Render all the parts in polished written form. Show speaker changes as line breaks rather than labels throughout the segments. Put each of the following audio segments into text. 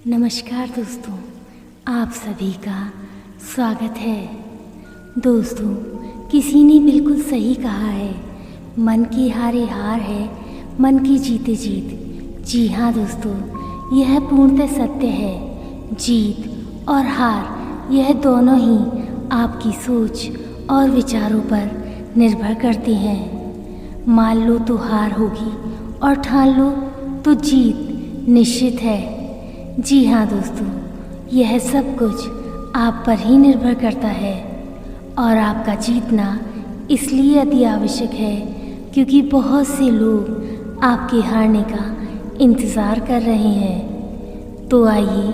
नमस्कार दोस्तों, आप सभी का स्वागत है। दोस्तों, किसी ने बिल्कुल सही कहा है, मन की हारे हार है, मन की जीते जीत। जी हाँ दोस्तों, यह पूर्णतः सत्य है। जीत और हार यह दोनों ही आपकी सोच और विचारों पर निर्भर करते हैं। मान लो तो हार होगी और ठान लो तो जीत निश्चित है। जी हाँ दोस्तों, यह सब कुछ आप पर ही निर्भर करता है और आपका जीतना इसलिए अति आवश्यक है क्योंकि बहुत से लोग आपके हारने का इंतज़ार कर रहे हैं। तो आइए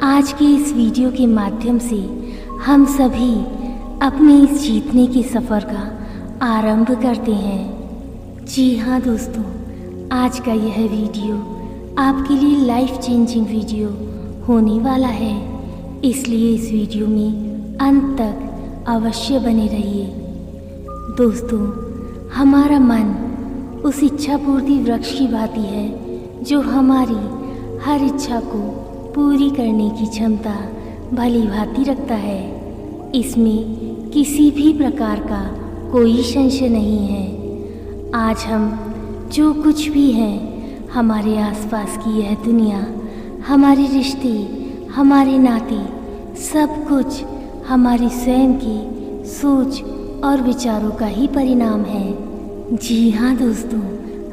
आज के इस वीडियो के माध्यम से हम सभी अपने इस जीतने के सफ़र का आरंभ करते हैं। जी हाँ दोस्तों, आज का यह वीडियो आपके लिए लाइफ चेंजिंग वीडियो होने वाला है, इसलिए इस वीडियो में अंत तक अवश्य बने रहिए। दोस्तों, हमारा मन उस इच्छा पूर्ति वृक्ष की भांति है जो हमारी हर इच्छा को पूरी करने की क्षमता भली भांति रखता है। इसमें किसी भी प्रकार का कोई संशय नहीं है। आज हम जो कुछ भी हैं, हमारे आसपास की यह दुनिया, हमारे रिश्ते, हमारे नाते, सब कुछ हमारी स्वयं की सोच और विचारों का ही परिणाम है। जी हाँ दोस्तों,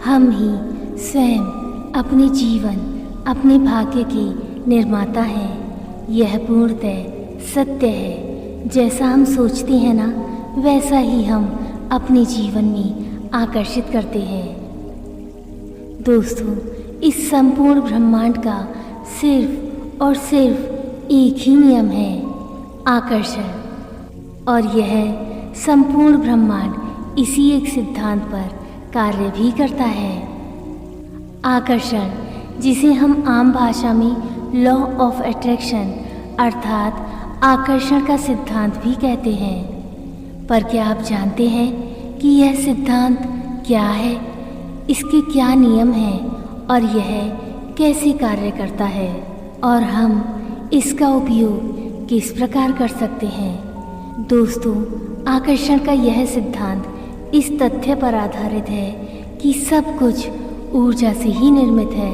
हम ही स्वयं अपने जीवन, अपने भाग्य के निर्माता हैं। यह पूर्णतः सत्य है। जैसा हम सोचते हैं ना, वैसा ही हम अपने जीवन में आकर्षित करते हैं। दोस्तों, इस संपूर्ण ब्रह्मांड का सिर्फ और सिर्फ एक ही नियम है, आकर्षण। और यह संपूर्ण ब्रह्मांड इसी एक सिद्धांत पर कार्य भी करता है। आकर्षण, जिसे हम आम भाषा में लॉ ऑफ अट्रैक्शन अर्थात आकर्षण का सिद्धांत भी कहते हैं। पर क्या आप जानते हैं कि यह सिद्धांत क्या है, इसके क्या नियम हैं और यह कैसे कार्य करता है और हम इसका उपयोग किस प्रकार कर सकते हैं? दोस्तों, आकर्षण का यह सिद्धांत इस तथ्य पर आधारित है कि सब कुछ ऊर्जा से ही निर्मित है,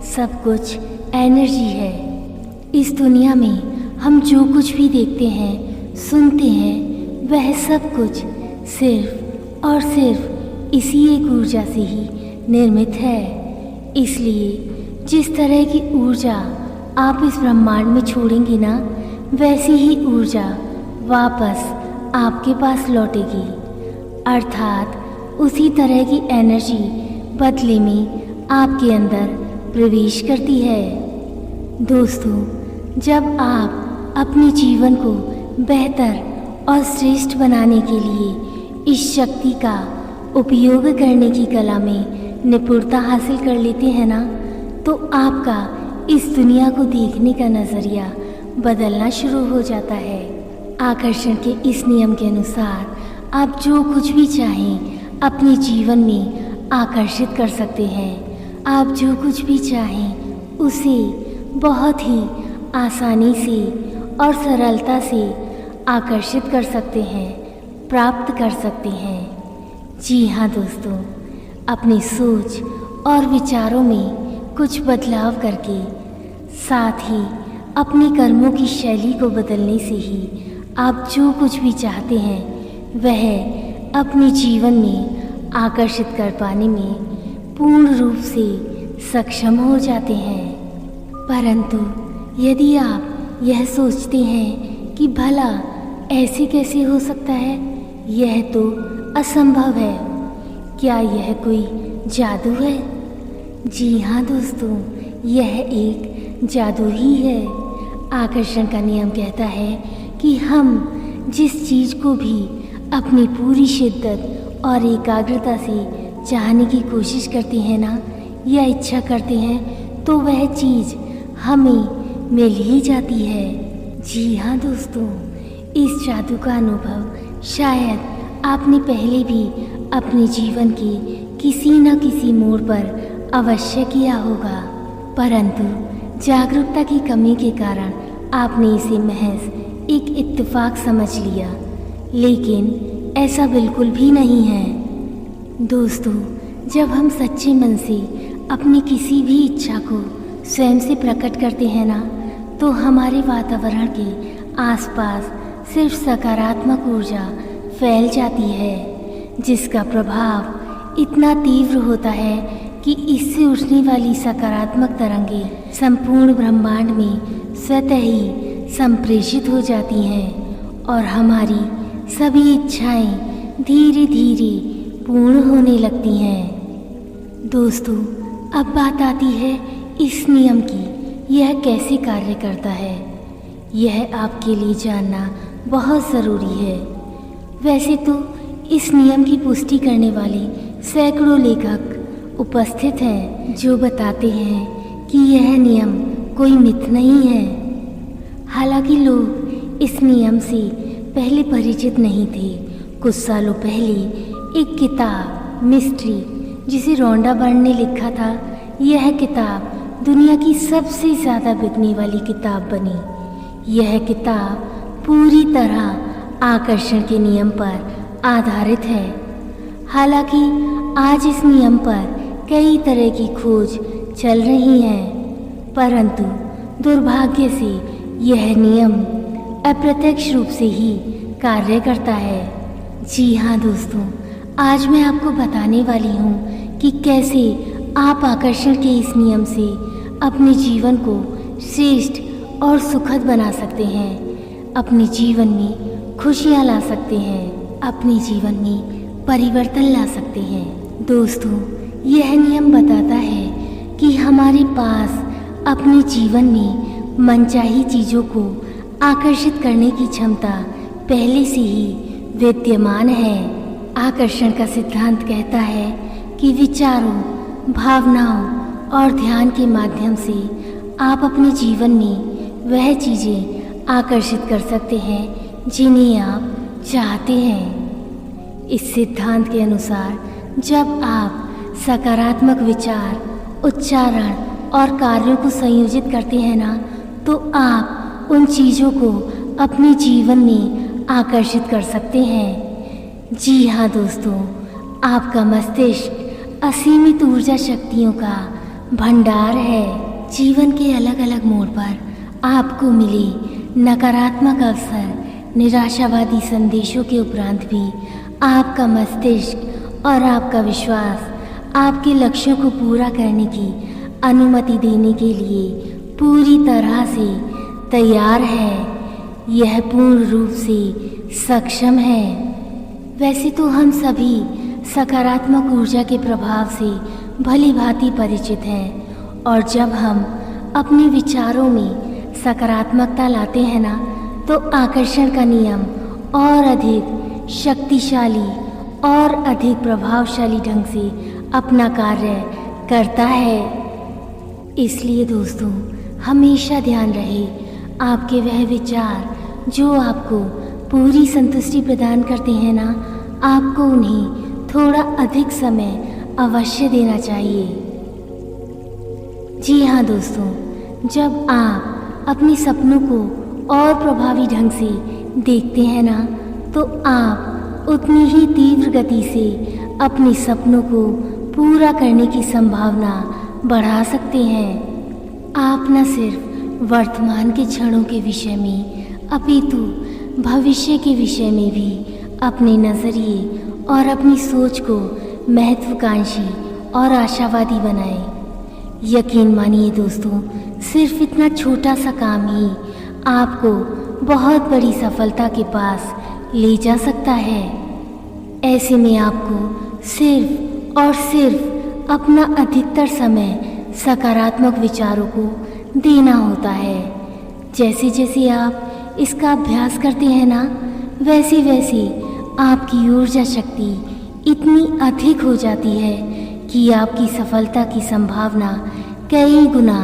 सब कुछ एनर्जी है। इस दुनिया में हम जो कुछ भी देखते हैं, सुनते हैं, वह सब कुछ सिर्फ और सिर्फ इसी एक ऊर्जा से ही निर्मित है। इसलिए जिस तरह की ऊर्जा आप इस ब्रह्मांड में छोड़ेंगे ना, वैसी ही ऊर्जा वापस आपके पास लौटेगी। अर्थात उसी तरह की एनर्जी बदले में आपके अंदर प्रवेश करती है। दोस्तों, जब आप अपने जीवन को बेहतर और श्रेष्ठ बनाने के लिए इस शक्ति का उपयोग करने की कला में निपुणता हासिल कर लेते हैं ना, तो आपका इस दुनिया को देखने का नज़रिया बदलना शुरू हो जाता है। आकर्षण के इस नियम के अनुसार आप जो कुछ भी चाहें अपने जीवन में आकर्षित कर सकते हैं। आप जो कुछ भी चाहें उसे बहुत ही आसानी से और सरलता से आकर्षित कर सकते हैं, प्राप्त कर सकते हैं। जी हाँ दोस्तों, अपनी सोच और विचारों में कुछ बदलाव करके, साथ ही अपने कर्मों की शैली को बदलने से ही आप जो कुछ भी चाहते हैं वह अपने जीवन में आकर्षित कर पाने में पूर्ण रूप से सक्षम हो जाते हैं। परंतु यदि आप यह सोचते हैं कि भला ऐसे कैसे हो सकता है, यह तो असंभव है, क्या यह कोई जादू है? जी हाँ दोस्तों, यह एक जादू ही है। आकर्षण का नियम कहता है कि हम जिस चीज़ को भी अपनी पूरी शिद्दत और एकाग्रता से चाहने की कोशिश करते हैं ना, या इच्छा करते हैं, तो वह चीज़ हमें मिल ही जाती है। जी हाँ दोस्तों, इस जादू का अनुभव शायद आपने पहले भी अपने जीवन के किसी न किसी मोड़ पर अवश्य किया होगा, परंतु जागरूकता की कमी के कारण आपने इसे महज एक इत्तेफाक समझ लिया, लेकिन ऐसा बिल्कुल भी नहीं है। दोस्तों, जब हम सच्चे मन से अपनी किसी भी इच्छा को स्वयं से प्रकट करते हैं ना, तो हमारे वातावरण के आसपास सिर्फ सकारात्मक ऊर्जा फैल जाती है, जिसका प्रभाव इतना तीव्र होता है कि इससे उठने वाली सकारात्मक तरंगें संपूर्ण ब्रह्मांड में स्वतः ही संप्रेषित हो जाती हैं और हमारी सभी इच्छाएं धीरे धीरे पूर्ण होने लगती हैं। दोस्तों, अब बात आती है इस नियम की, यह कैसे कार्य करता है। यह आपके लिए जानना बहुत ज़रूरी है। वैसे तो इस नियम की पुष्टि करने वाले सैकड़ों लेखक उपस्थित हैं जो बताते हैं कि यह नियम कोई मिथ नहीं है। हालांकि लोग इस नियम से पहले परिचित नहीं थे। कुछ सालों पहले एक किताब मिस्ट्री, जिसे रोंडा बर्न ने लिखा था, यह किताब दुनिया की सबसे ज़्यादा बिकने वाली किताब बनी। यह किताब पूरी तरह आकर्षण के नियम पर आधारित है। हालांकि आज इस नियम पर कई तरह की खोज चल रही है, परंतु दुर्भाग्य से यह नियम अप्रत्यक्ष रूप से ही कार्य करता है। जी हाँ दोस्तों, आज मैं आपको बताने वाली हूँ कि कैसे आप आकर्षण के इस नियम से अपने जीवन को श्रेष्ठ और सुखद बना सकते हैं, अपने जीवन में खुशियाँ ला सकते हैं, अपने जीवन में परिवर्तन ला सकते हैं। दोस्तों, यह नियम बताता है कि हमारे पास अपने जीवन में मनचाही चीज़ों को आकर्षित करने की क्षमता पहले से ही विद्यमान है। आकर्षण का सिद्धांत कहता है कि विचारों, भावनाओं और ध्यान के माध्यम से आप अपने जीवन में वह चीज़ें आकर्षित कर सकते हैं जिन्हें आप चाहते हैं। इस सिद्धांत के अनुसार जब आप सकारात्मक विचार, उच्चारण और कार्यों को संयोजित करते हैं ना, तो आप उन चीज़ों को अपने जीवन में आकर्षित कर सकते हैं। जी हाँ दोस्तों, आपका मस्तिष्क असीमित ऊर्जा शक्तियों का भंडार है। जीवन के अलग अलग मोड़ पर आपको मिले नकारात्मक अवसर, निराशावादी संदेशों के उपरांत भी आपका मस्तिष्क और आपका विश्वास आपके लक्ष्यों को पूरा करने की अनुमति देने के लिए पूरी तरह से तैयार है। यह पूर्ण रूप से सक्षम है। वैसे तो हम सभी सकारात्मक ऊर्जा के प्रभाव से भली भांति परिचित हैं, और जब हम अपने विचारों में सकारात्मकता लाते हैं ना, तो आकर्षण का नियम और अधिक शक्तिशाली और अधिक प्रभावशाली ढंग से अपना कार्य करता है। इसलिए दोस्तों, हमेशा ध्यान रहे, आपके वह विचार जो आपको पूरी संतुष्टि प्रदान करते हैं ना, आपको उन्हें थोड़ा अधिक समय अवश्य देना चाहिए। जी हाँ दोस्तों, जब आप अपने सपनों को और प्रभावी ढंग से देखते हैं ना, तो आप उतनी ही तीव्र गति से अपने सपनों को पूरा करने की संभावना बढ़ा सकते हैं। आप न सिर्फ वर्तमान के क्षणों के विषय में, अपितु भविष्य के विषय में भी अपने नज़रिए और अपनी सोच को महत्वाकांक्षी और आशावादी बनाएं। यकीन मानिए दोस्तों, सिर्फ इतना छोटा सा काम ही आपको बहुत बड़ी सफलता के पास ले जा सकता है। ऐसे में आपको सिर्फ और सिर्फ अपना अधिकतर समय सकारात्मक विचारों को देना होता है। जैसे जैसे आप इसका अभ्यास करते हैं ना, वैसे वैसे आपकी ऊर्जा शक्ति इतनी अधिक हो जाती है कि आपकी सफलता की संभावना कई गुना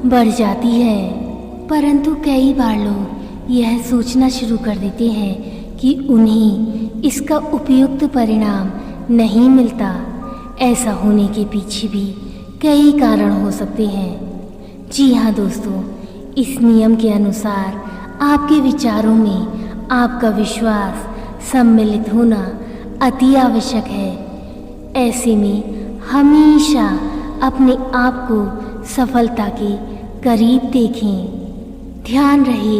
बढ़ जाती है। परंतु कई बार लोग यह सोचना शुरू कर देते हैं कि उन्हें इसका उपयुक्त परिणाम नहीं मिलता। ऐसा होने के पीछे भी कई कारण हो सकते हैं। जी हाँ दोस्तों, इस नियम के अनुसार आपके विचारों में आपका विश्वास सम्मिलित होना अति आवश्यक है। ऐसे में हमेशा अपने आप को सफलता के करीब देखें। ध्यान रहे,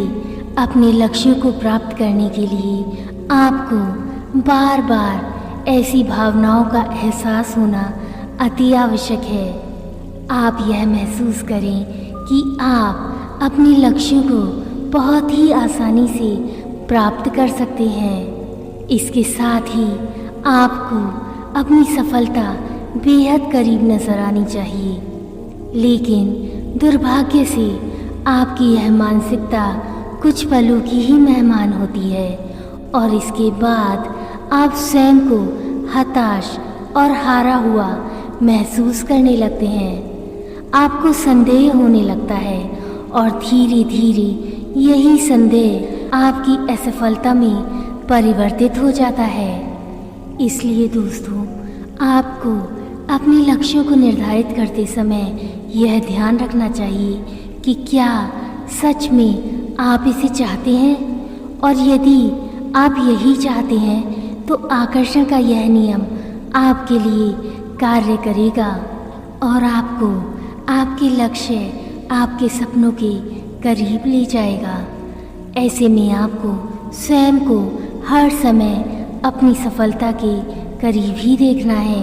अपने लक्ष्यों को प्राप्त करने के लिए आपको बार बार ऐसी भावनाओं का एहसास होना अति आवश्यक है। आप यह महसूस करें कि आप अपने लक्ष्यों को बहुत ही आसानी से प्राप्त कर सकते हैं। इसके साथ ही आपको अपनी सफलता बेहद करीब नजर आनी चाहिए। लेकिन दुर्भाग्य से आपकी यह मानसिकता कुछ पलों की ही मेहमान होती है और इसके बाद आप स्वयं को हताश और हारा हुआ महसूस करने लगते हैं। आपको संदेह होने लगता है और धीरे धीरे यही संदेह आपकी असफलता में परिवर्तित हो जाता है। इसलिए दोस्तों, आपको अपने लक्ष्यों को निर्धारित करते समय यह ध्यान रखना चाहिए कि क्या सच में आप इसे चाहते हैं, और यदि आप यही चाहते हैं तो आकर्षण का यह नियम आपके लिए कार्य करेगा और आपको आपके लक्ष्य, आपके सपनों के करीब ले जाएगा। ऐसे में आपको स्वयं को हर समय अपनी सफलता के करीब ही देखना है।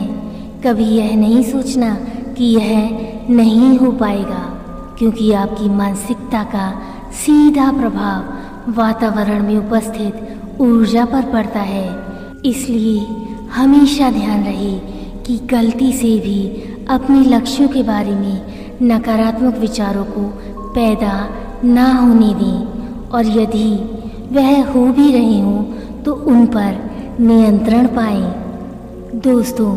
कभी यह नहीं सोचना कि यह नहीं हो पाएगा, क्योंकि आपकी मानसिकता का सीधा प्रभाव वातावरण में उपस्थित ऊर्जा पर पड़ता है। इसलिए हमेशा ध्यान रहे कि गलती से भी अपने लक्ष्यों के बारे में नकारात्मक विचारों को पैदा ना होने दें, और यदि वह हो भी रहे हों तो उन पर नियंत्रण पाएं। दोस्तों,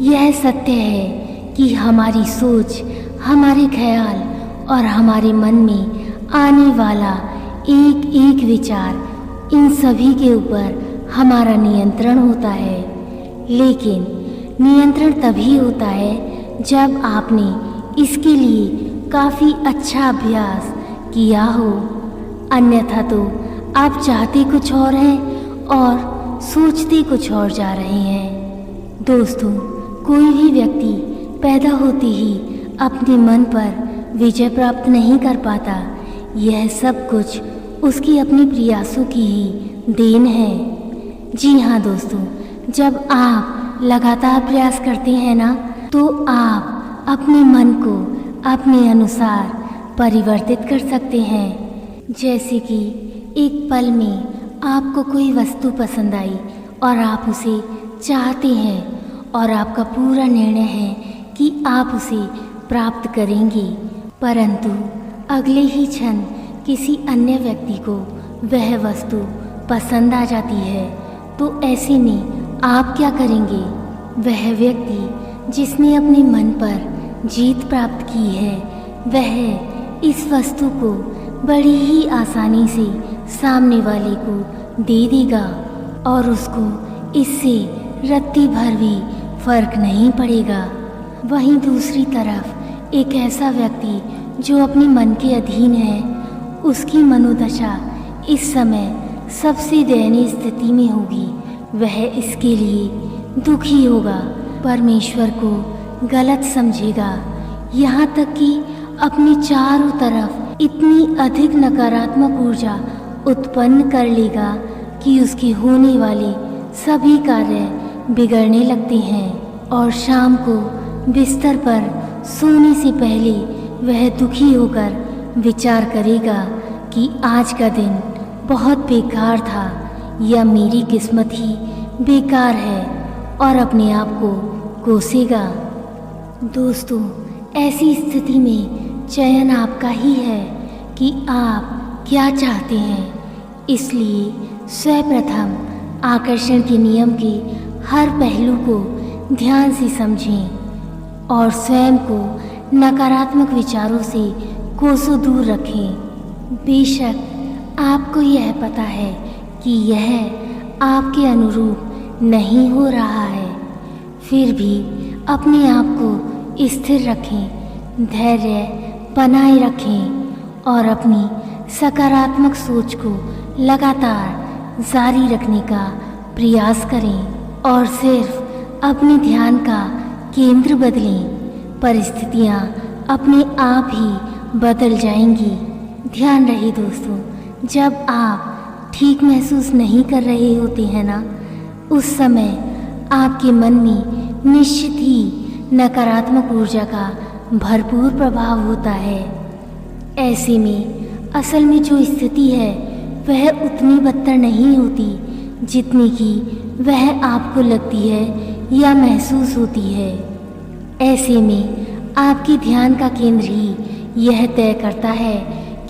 यह सत्य है कि हमारी सोच, हमारे ख्याल और हमारे मन में आने वाला एक एक विचार, इन सभी के ऊपर हमारा नियंत्रण होता है। लेकिन नियंत्रण तभी होता है जब आपने इसके लिए काफ़ी अच्छा अभ्यास किया हो, अन्यथा तो आप चाहते कुछ और हैं और सोचते कुछ और जा रहे हैं। दोस्तों, कोई भी व्यक्ति पैदा होते ही अपने मन पर विजय प्राप्त नहीं कर पाता। यह सब कुछ उसकी अपने प्रयासों की ही देन है। जी हाँ दोस्तों, जब आप लगातार प्रयास करते हैं ना, तो आप अपने मन को अपने अनुसार परिवर्तित कर सकते हैं। जैसे कि एक पल में आपको कोई वस्तु पसंद आई और आप उसे चाहते हैं और आपका पूरा निर्णय है कि आप उसे प्राप्त करेंगे, परंतु अगले ही क्षण किसी अन्य व्यक्ति को वह वस्तु पसंद आ जाती है, तो ऐसे में आप क्या करेंगे? वह व्यक्ति जिसने अपने मन पर जीत प्राप्त की है, वह इस वस्तु को बड़ी ही आसानी से सामने वाले को दे देगा और उसको इससे रत्ती भर भी फर्क नहीं पड़ेगा। वहीं दूसरी तरफ एक ऐसा व्यक्ति जो अपने मन के अधीन है, उसकी मनोदशा इस समय सबसे दयनीय स्थिति में होगी। वह इसके लिए दुखी होगा, परमेश्वर को गलत समझेगा, यहाँ तक कि अपने चारों तरफ इतनी अधिक नकारात्मक ऊर्जा उत्पन्न कर लेगा कि उसके होने वाले सभी कार्य बिगड़ने लगते हैं और शाम को बिस्तर पर सोने से पहले वह दुखी होकर विचार करेगा कि आज का दिन बहुत बेकार था या मेरी किस्मत ही बेकार है, और अपने आप को कोसेगा। दोस्तों, ऐसी स्थिति में चयन आपका ही है कि आप क्या चाहते हैं। इसलिए सर्वप्रथम आकर्षण के नियम के हर पहलू को ध्यान से समझें और स्वयं को नकारात्मक विचारों से कोसों दूर रखें। बेशक आपको यह पता है कि यह आपके अनुरूप नहीं हो रहा है, फिर भी अपने आप को स्थिर रखें, धैर्य बनाए रखें और अपनी सकारात्मक सोच को लगातार जारी रखने का प्रयास करें और सिर्फ अपने ध्यान का केंद्र बदलें। परिस्थितियाँ अपने आप ही बदल जाएंगी। ध्यान रहे दोस्तों, जब आप ठीक महसूस नहीं कर रहे होते हैं ना, उस समय आपके मन में निश्चित ही नकारात्मक ऊर्जा का भरपूर प्रभाव होता है। ऐसे में असल में जो स्थिति है वह उतनी बदतर नहीं होती जितनी कि वह आपको लगती है या महसूस होती है। ऐसे में आपके ध्यान का केंद्र ही यह तय करता है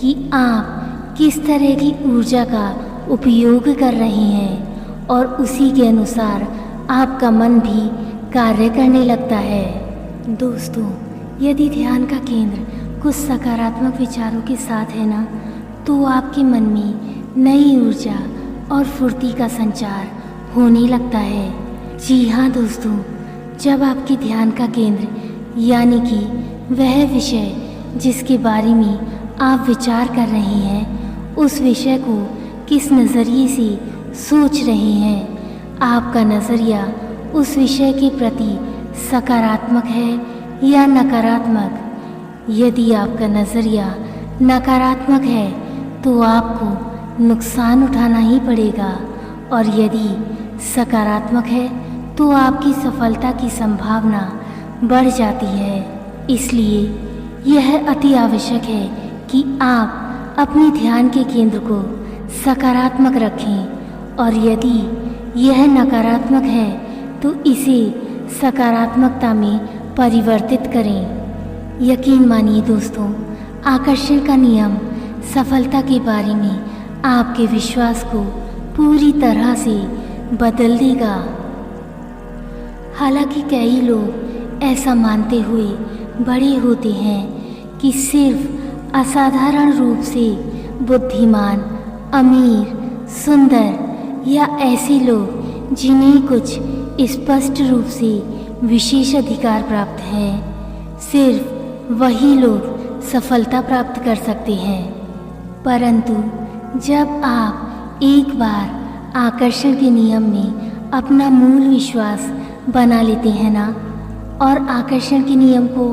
कि आप किस तरह की ऊर्जा का उपयोग कर रहे हैं और उसी के अनुसार आपका मन भी कार्य करने लगता है। दोस्तों, यदि ध्यान का केंद्र कुछ सकारात्मक विचारों के साथ है ना, तो आपके मन में नई ऊर्जा और फुर्ती का संचार होने लगता है। जी हाँ दोस्तों, जब आपके ध्यान का केंद्र यानी कि वह विषय जिसके बारे में आप विचार कर रहे हैं, उस विषय को किस नज़रिए से सोच रहे हैं, आपका नज़रिया उस विषय के प्रति सकारात्मक है या नकारात्मक। यदि आपका नज़रिया नकारात्मक है तो आपको नुकसान उठाना ही पड़ेगा और यदि सकारात्मक है तो आपकी सफलता की संभावना बढ़ जाती है। इसलिए यह अति आवश्यक है कि आप अपने ध्यान के केंद्र को सकारात्मक रखें और यदि यह नकारात्मक है तो इसे सकारात्मकता में परिवर्तित करें। यकीन मानिए दोस्तों, आकर्षण का नियम सफलता के बारे में आपके विश्वास को पूरी तरह से बदल देगा। हालांकि कई लोग ऐसा मानते हुए बड़े होते हैं कि सिर्फ असाधारण रूप से बुद्धिमान, अमीर, सुंदर या ऐसे लोग जिन्हें कुछ स्पष्ट रूप से विशेष अधिकार प्राप्त हैं, सिर्फ वही लोग सफलता प्राप्त कर सकते हैं। परंतु जब आप एक बार आकर्षण के नियम में अपना मूल विश्वास बना लेते हैं ना और आकर्षण के नियम को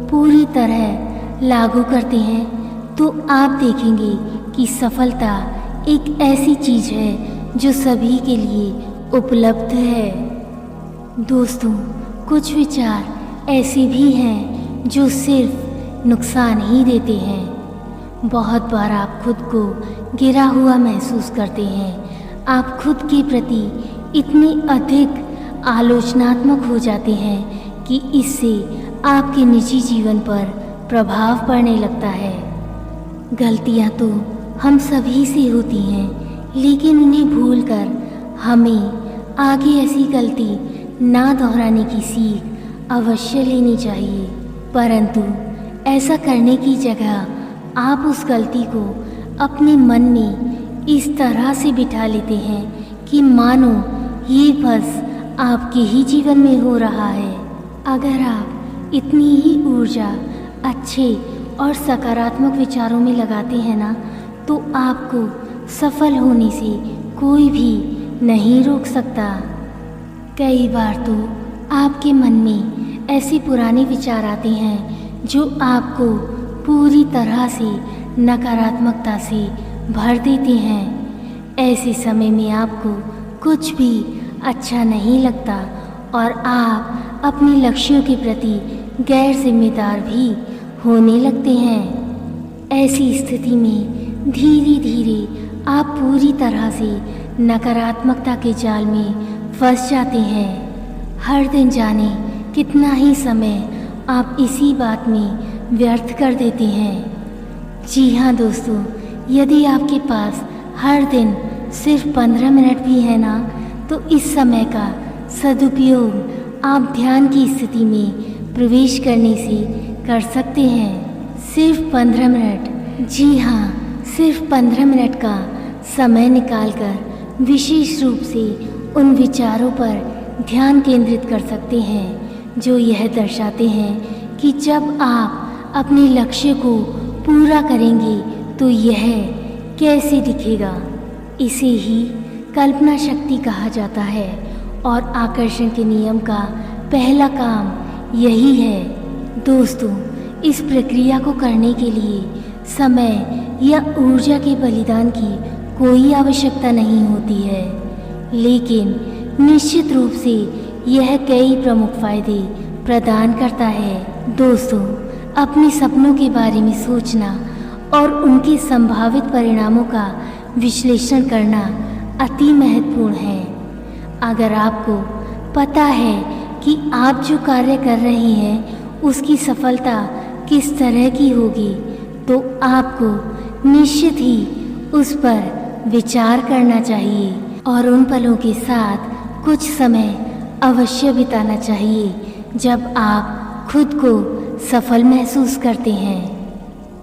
पूरी तरह लागू करते हैं, तो आप देखेंगे कि सफलता एक ऐसी चीज़ है जो सभी के लिए उपलब्ध है। दोस्तों, कुछ विचार ऐसे भी हैं जो सिर्फ नुकसान ही देते हैं। बहुत बार आप खुद को गिरा हुआ महसूस करते हैं। आप खुद के प्रति इतने अधिक आलोचनात्मक हो जाते हैं कि इससे आपके निजी जीवन पर प्रभाव पड़ने लगता है। गलतियां तो हम सभी से होती हैं, लेकिन उन्हें भूलकर हमें आगे ऐसी गलती ना दोहराने की सीख अवश्य लेनी चाहिए। परंतु ऐसा करने की जगह आप उस गलती को अपने मन में इस तरह से बिठा लेते हैं कि मानो ये बस आपके ही जीवन में हो रहा है। अगर आप इतनी ही ऊर्जा अच्छे और सकारात्मक विचारों में लगाते हैं ना, तो आपको सफल होने से कोई भी नहीं रोक सकता। कई बार तो आपके मन में ऐसे पुराने विचार आते हैं जो आपको पूरी तरह से नकारात्मकता से भर देते हैं। ऐसे समय में आपको कुछ भी अच्छा नहीं लगता और आप अपने लक्ष्यों के प्रति गैर जिम्मेदार भी होने लगते हैं। ऐसी स्थिति में धीरे धीरे आप पूरी तरह से नकारात्मकता के जाल में फंस जाते हैं। हर दिन जाने कितना ही समय आप इसी बात में व्यर्थ कर देते हैं। जी हाँ दोस्तों, यदि आपके पास हर दिन सिर्फ 15 मिनट भी है ना, तो इस समय का सदुपयोग आप ध्यान की स्थिति में प्रवेश करने से कर सकते हैं। सिर्फ 15 मिनट, जी हाँ, सिर्फ 15 मिनट का समय निकालकर विशेष रूप से उन विचारों पर ध्यान केंद्रित कर सकते हैं जो यह दर्शाते हैं कि जब आप अपने लक्ष्य को पूरा करेंगे तो यह कैसे दिखेगा। इसे ही कल्पना शक्ति कहा जाता है और आकर्षण के नियम का पहला काम यही है। दोस्तों, इस प्रक्रिया को करने के लिए समय या ऊर्जा के बलिदान की कोई आवश्यकता नहीं होती है, लेकिन निश्चित रूप से यह कई प्रमुख फायदे प्रदान करता है। दोस्तों, अपने सपनों के बारे में सोचना और उनके संभावित परिणामों का विश्लेषण करना अति महत्वपूर्ण है। अगर आपको पता है कि आप जो कार्य कर रहे हैं उसकी सफलता किस तरह की होगी, तो आपको निश्चित ही उस पर विचार करना चाहिए और उन पलों के साथ कुछ समय अवश्य बिताना चाहिए जब आप खुद को सफल महसूस करते हैं।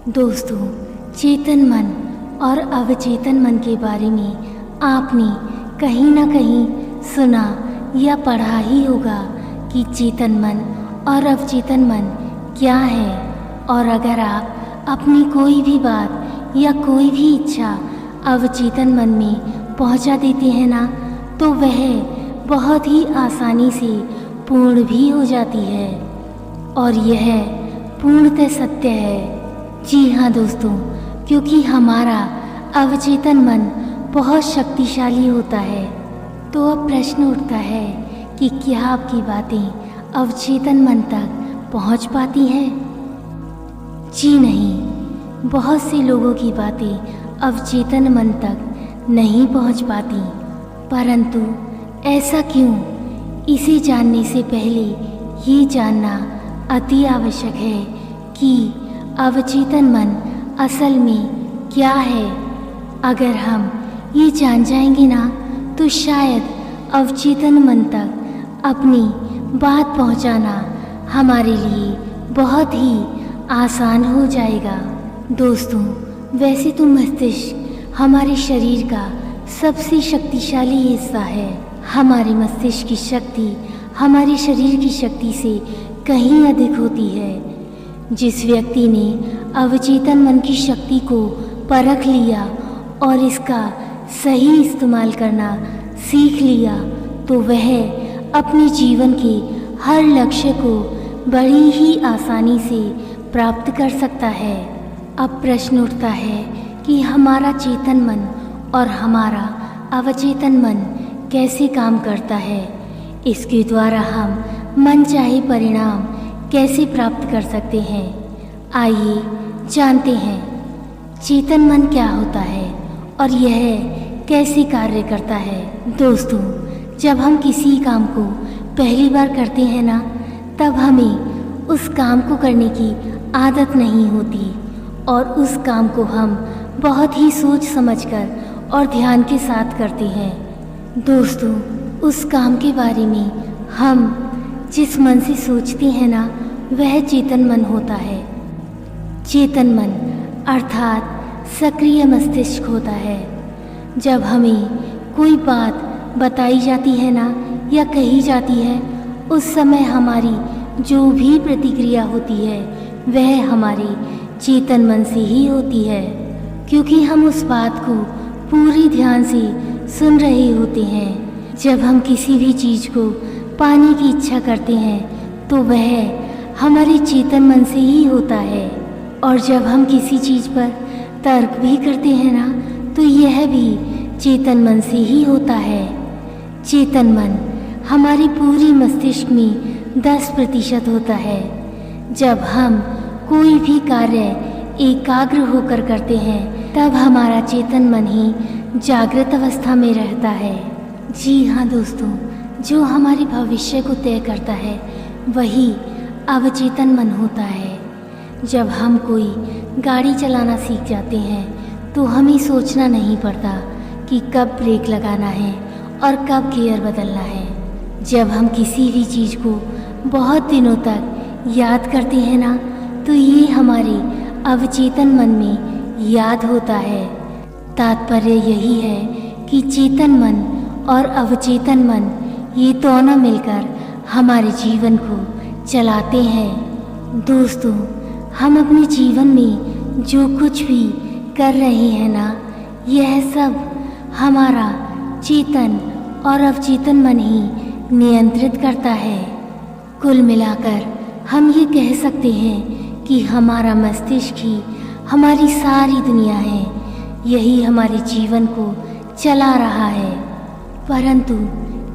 दोस्तों, चेतन मन और अवचेतन मन के बारे में आपने कहीं ना कहीं सुना या पढ़ा ही होगा कि चेतन मन और अवचेतन मन क्या है। और अगर आप अपनी कोई भी बात या कोई भी इच्छा अवचेतन मन में पहुंचा देते हैं ना, तो वह बहुत ही आसानी से पूर्ण भी हो जाती है और यह पूर्णतः सत्य है। जी हाँ दोस्तों, क्योंकि हमारा अवचेतन मन बहुत शक्तिशाली होता है। तो अब प्रश्न उठता है कि क्या आपकी बातें अवचेतन मन तक पहुंच पाती हैं? जी नहीं, बहुत से लोगों की बातें अवचेतन मन तक नहीं पहुंच पाती। परंतु ऐसा क्यों? इसे जानने से पहले ये जानना अति आवश्यक है कि अवचेतन मन असल में क्या है। अगर हम ये जान जाएंगे ना, तो शायद अवचेतन मन तक अपनी बात पहुंचाना हमारे लिए बहुत ही आसान हो जाएगा। दोस्तों, वैसे तो मस्तिष्क हमारे शरीर का सबसे शक्तिशाली हिस्सा है। हमारे मस्तिष्क की शक्ति हमारे शरीर की शक्ति से कहीं अधिक होती है। जिस व्यक्ति ने अवचेतन मन की शक्ति को परख लिया और इसका सही इस्तेमाल करना सीख लिया, तो वह अपने जीवन के हर लक्ष्य को बड़ी ही आसानी से प्राप्त कर सकता है। अब प्रश्न उठता है कि हमारा चेतन मन और हमारा अवचेतन मन कैसे काम करता है। इसके द्वारा हम मनचाहे परिणाम कैसे प्राप्त कर सकते हैं। आइए जानते हैं चेतन मन क्या होता है और यह कैसे कार्य करता है। दोस्तों, जब हम किसी काम को पहली बार करते हैं ना, तब हमें उस काम को करने की आदत नहीं होती और उस काम को हम बहुत ही सोच समझकर और ध्यान के साथ करते हैं। दोस्तों, उस काम के बारे में हम जिस मन से सोचते हैं ना, वह चेतन मन होता है। चेतन मन अर्थात सक्रिय मस्तिष्क होता है। जब हमें कोई बात बताई जाती है ना या कही जाती है, उस समय हमारी जो भी प्रतिक्रिया होती है वह हमारे चेतन मन से ही होती है, क्योंकि हम उस बात को पूरी ध्यान से सुन रहे होते हैं। जब हम किसी भी चीज़ को पाने की इच्छा करते हैं तो वह हमारे चेतन मन से ही होता है, और जब हम किसी चीज़ पर तर्क भी करते हैं ना, तो यह भी चेतन मन से ही होता है। चेतन मन हमारी पूरी मस्तिष्क में 10% होता है। जब हम कोई भी कार्य एकाग्र होकर करते हैं, तब हमारा चेतन मन ही जागृत अवस्था में रहता है। जी हाँ दोस्तों, जो हमारे भविष्य को तय करता है वही अवचेतन मन होता है। जब हम कोई गाड़ी चलाना सीख जाते हैं तो हमें सोचना नहीं पड़ता कि कब ब्रेक लगाना है और कब गियर बदलना है। जब हम किसी भी चीज़ को बहुत दिनों तक याद करते हैं ना, तो ये हमारे अवचेतन मन में याद होता है। तात्पर्य यही है कि चेतन मन और अवचेतन मन ये दोनों मिलकर हमारे जीवन को चलाते हैं। दोस्तों, हम अपने जीवन में जो कुछ भी कर रहे हैं ना, यह सब हमारा चेतन और अवचेतन मन ही नियंत्रित करता है। कुल मिलाकर हम ये कह सकते हैं कि हमारा मस्तिष्क ही हमारी सारी दुनिया है, यही हमारे जीवन को चला रहा है। परंतु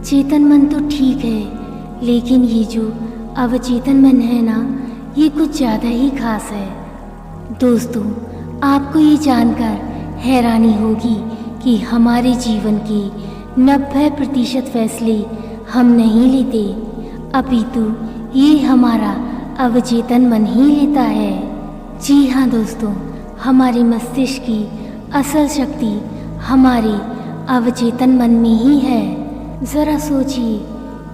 चेतन मन तो ठीक है, लेकिन ये जो अवचेतन मन है ना, ये कुछ ज़्यादा ही खास है। दोस्तों, आपको ये जानकर हैरानी होगी कि हमारे जीवन के 90% फैसले हम नहीं लेते, अपितु ये हमारा अवचेतन मन ही लेता है। जी हाँ दोस्तों, हमारे मस्तिष्क की असल शक्ति हमारे अवचेतन मन में ही है। ज़रा सोचिए,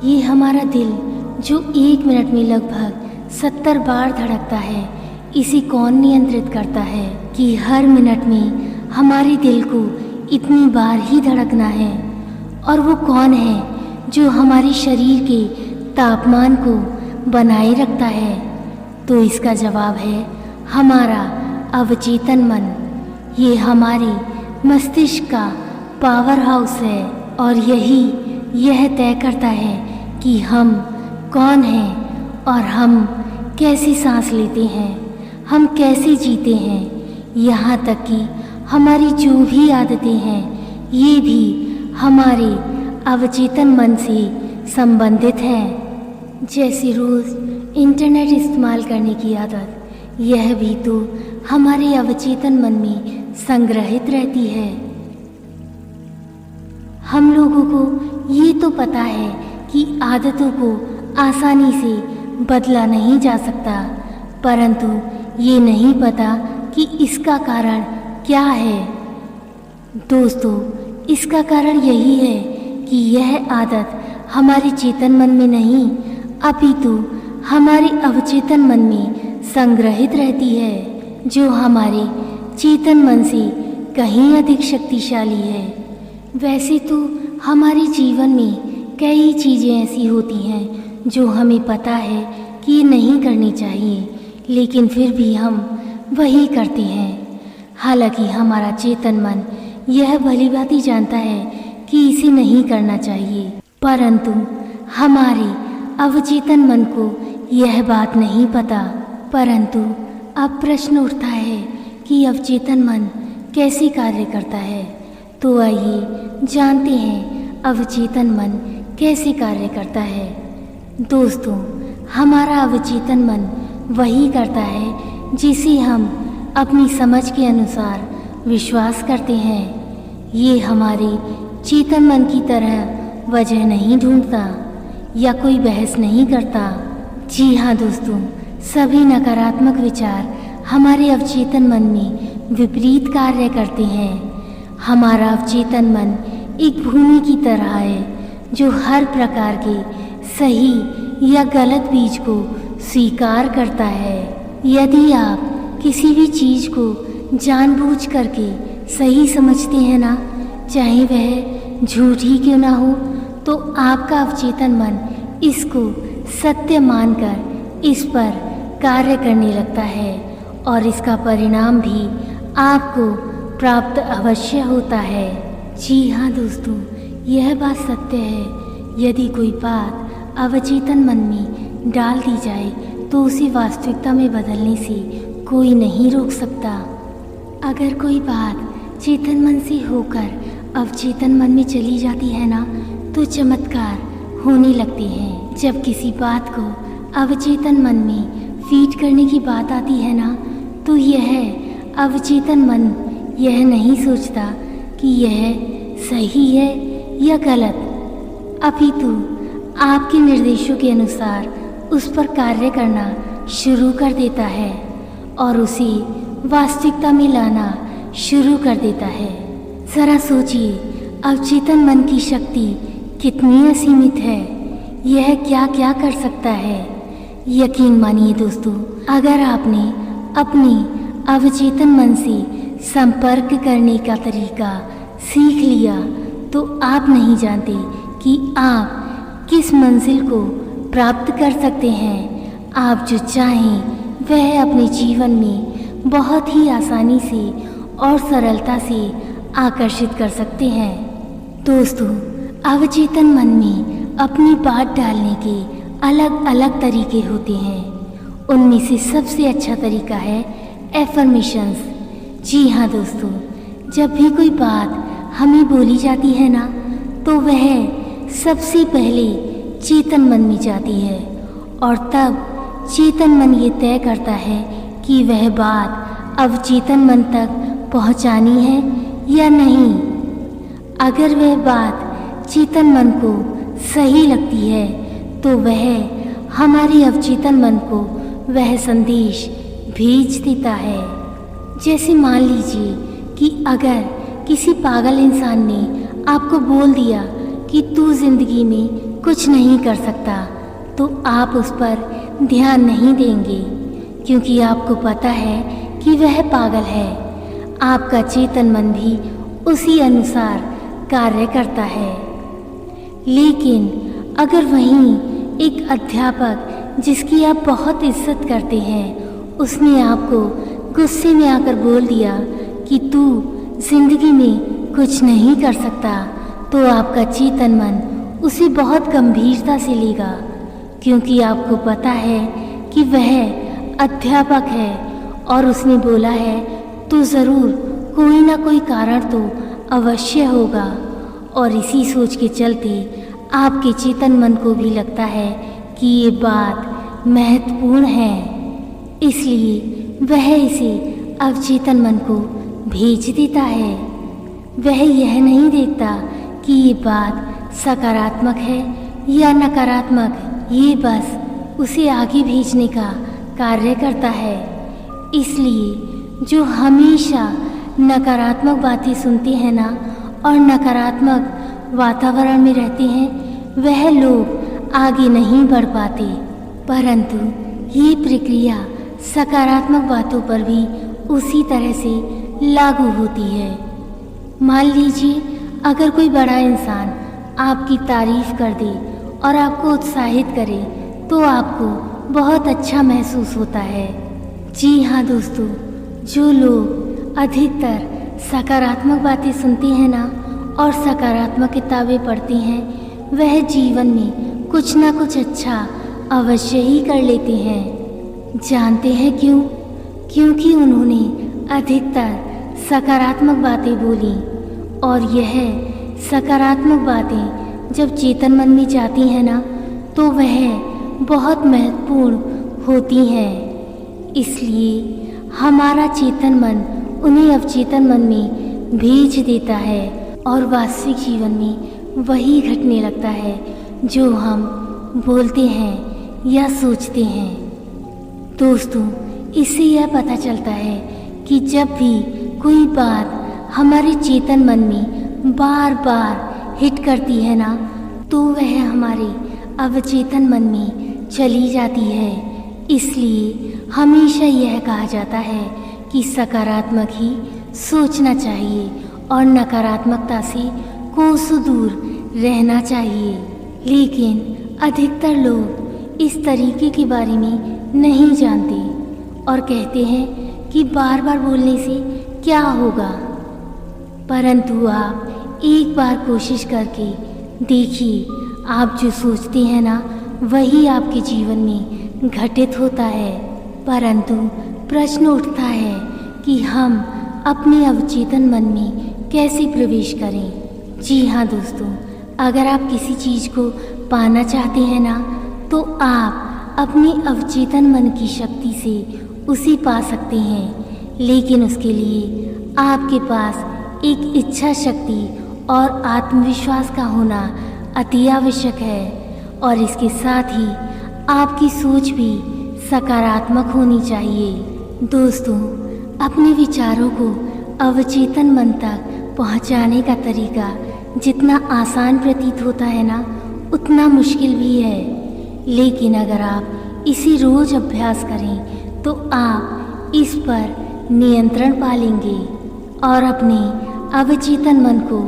ये हमारा दिल जो 1 मिनट में लगभग 70 बार धड़कता है, इसे कौन नियंत्रित करता है कि हर मिनट में हमारे दिल को इतनी बार ही धड़कना है? और वो कौन है जो हमारे शरीर के तापमान को बनाए रखता है? तो इसका जवाब है हमारा अवचेतन मन। ये हमारे मस्तिष्क का पावर हाउस है और यह तय करता है कि हम कौन हैं और हम कैसे सांस लेते हैं, हम कैसे जीते हैं। यहाँ तक कि हमारी जो भी आदतें हैं, ये भी हमारे अवचेतन मन से संबंधित हैं। जैसे रोज़ इंटरनेट इस्तेमाल करने की आदत, यह भी तो हमारे अवचेतन मन में संग्रहित रहती है। हम लोगों को ये तो पता है कि आदतों को आसानी से बदला नहीं जा सकता, परंतु ये नहीं पता कि इसका कारण क्या है। दोस्तों, इसका कारण यही है कि यह आदत हमारे चेतन मन में नहीं, अपितु हमारे अवचेतन मन में संग्रहित रहती है, जो हमारे चेतन मन से कहीं अधिक शक्तिशाली है। वैसे तो हमारे जीवन में कई चीज़ें ऐसी होती हैं जो हमें पता है कि ये नहीं करनी चाहिए, लेकिन फिर भी हम वही करते हैं। हालांकि हमारा चेतन मन यह भलीभांति जानता है कि इसे नहीं करना चाहिए, परंतु हमारे अवचेतन मन को यह बात नहीं पता। परंतु अब प्रश्न उठता है कि अवचेतन मन कैसे कार्य करता है। तो आइए जानते हैं अवचेतन मन कैसे कार्य करता है। दोस्तों, हमारा अवचेतन मन वही करता है जिसे हम अपनी समझ के अनुसार विश्वास करते हैं। ये हमारे चेतन मन की तरह वजह नहीं ढूंढता या कोई बहस नहीं करता। जी हाँ दोस्तों, सभी नकारात्मक विचार हमारे अवचेतन मन में विपरीत कार्य करते हैं। हमारा अवचेतन मन एक भूमि की तरह है जो हर प्रकार के सही या गलत बीज को स्वीकार करता है। यदि आप किसी भी चीज़ को जानबूझ करके सही समझते हैं ना, चाहे वह झूठ ही क्यों ना हो, तो आपका अवचेतन मन इसको सत्य मानकर इस पर कार्य करने लगता है और इसका परिणाम भी आपको प्राप्त अवश्य होता है। जी हाँ दोस्तों, यह बात सत्य है। यदि कोई बात अवचेतन मन में डाल दी जाए तो उसे वास्तविकता में बदलने से कोई नहीं रोक सकता। अगर कोई बात चेतन मन से होकर अवचेतन मन में चली जाती है ना, तो चमत्कार होने लगते हैं। जब किसी बात को अवचेतन मन में फीड करने की बात आती है ना, तो यह अवचेतन मन यह नहीं सोचता कि यह सही है या गलत, अपितु आपके निर्देशों के अनुसार उस पर कार्य करना शुरू कर देता है और उसे वास्तविकता में लाना शुरू कर देता है। ज़रा सोचिए, अवचेतन मन की शक्ति कितनी असीमित है। यह क्या क्या कर सकता है। यकीन मानिए दोस्तों, अगर आपने अपने अवचेतन मन से संपर्क करने का तरीका सीख लिया, तो आप नहीं जानते कि आप किस मंजिल को प्राप्त कर सकते हैं। आप जो चाहें वह अपने जीवन में बहुत ही आसानी से और सरलता से आकर्षित कर सकते हैं। दोस्तों, अवचेतन मन में अपनी बात डालने के अलग अलग तरीके होते हैं। उनमें से सबसे अच्छा तरीका है एफर्मेशंस। जी हाँ दोस्तों, जब भी कोई बात हमें बोली जाती है ना, तो वह सबसे पहले चेतन मन में जाती है और तब चेतन मन ये तय करता है कि वह बात अवचेतन मन तक पहुंचानी है या नहीं। अगर वह बात चेतन मन को सही लगती है तो वह हमारे अवचेतन मन को वह संदेश भेज देता है। जैसे मान लीजिए कि अगर किसी पागल इंसान ने आपको बोल दिया कि तू जिंदगी में कुछ नहीं कर सकता, तो आप उस पर ध्यान नहीं देंगे क्योंकि आपको पता है कि वह पागल है। आपका चेतन मन भी उसी अनुसार कार्य करता है। लेकिन अगर वहीं एक अध्यापक जिसकी आप बहुत इज्जत करते हैं, उसने आपको गुस्से में आकर बोल दिया कि तू जिंदगी में कुछ नहीं कर सकता, तो आपका चेतन मन उसे बहुत गंभीरता से लेगा क्योंकि आपको पता है कि वह अध्यापक है और उसने बोला है तो ज़रूर कोई ना कोई कारण तो अवश्य होगा। और इसी सोच के चलते आपके चेतन मन को भी लगता है कि ये बात महत्वपूर्ण है, इसलिए वह इसे अवचेतन मन को भेज देता है। वह यह नहीं देखता कि ये बात सकारात्मक है या नकारात्मक, ये बस उसे आगे भेजने का कार्य करता है। इसलिए जो हमेशा नकारात्मक बातें सुनते हैं ना और नकारात्मक वातावरण में रहते हैं, वह लोग आगे नहीं बढ़ पाते। परंतु ये प्रक्रिया सकारात्मक बातों पर भी उसी तरह से लागू होती है। मान लीजिए अगर कोई बड़ा इंसान आपकी तारीफ कर दे और आपको उत्साहित करे तो आपको बहुत अच्छा महसूस होता है। जी हाँ दोस्तों, जो लोग अधिकतर सकारात्मक बातें सुनते हैं ना और सकारात्मक किताबें पढ़ते हैं, वह जीवन में कुछ ना कुछ अच्छा अवश्य ही कर लेते हैं। जानते हैं क्यों? क्योंकि उन्होंने अधिकतर सकारात्मक बातें बोली और यह सकारात्मक बातें जब चेतन मन में जाती हैं ना, तो वह बहुत महत्वपूर्ण होती हैं। इसलिए हमारा चेतन मन उन्हें अवचेतन मन में भेज देता है और वास्तविक जीवन में वही घटने लगता है जो हम बोलते हैं या सोचते हैं। दोस्तों, इससे यह पता चलता है कि जब भी कोई बात हमारे चेतन मन में बार बार हिट करती है ना, तो वह हमारे अवचेतन मन में चली जाती है। इसलिए हमेशा यह कहा जाता है कि सकारात्मक ही सोचना चाहिए और नकारात्मकता से कोसों दूर रहना चाहिए। लेकिन अधिकतर लोग इस तरीके के बारे में नहीं जानते और कहते हैं कि बार बार बोलने से क्या होगा। परंतु आप एक बार कोशिश करके देखिए, आप जो सोचते हैं ना, वही आपके जीवन में घटित होता है। परंतु प्रश्न उठता है कि हम अपने अवचेतन मन में कैसे प्रवेश करें। जी हाँ दोस्तों, अगर आप किसी चीज़ को पाना चाहते हैं ना, तो आप अपने अवचेतन मन की शक्ति से उसे पा सकते हैं। लेकिन उसके लिए आपके पास एक इच्छा शक्ति और आत्मविश्वास का होना अति आवश्यक है और इसके साथ ही आपकी सोच भी सकारात्मक होनी चाहिए। दोस्तों, अपने विचारों को अवचेतन मन तक पहुंचाने का तरीका जितना आसान प्रतीत होता है ना, उतना मुश्किल भी है। लेकिन अगर आप इसे रोज अभ्यास करें तो आप इस पर नियंत्रण पा लेंगे और अपने अवचेतन मन को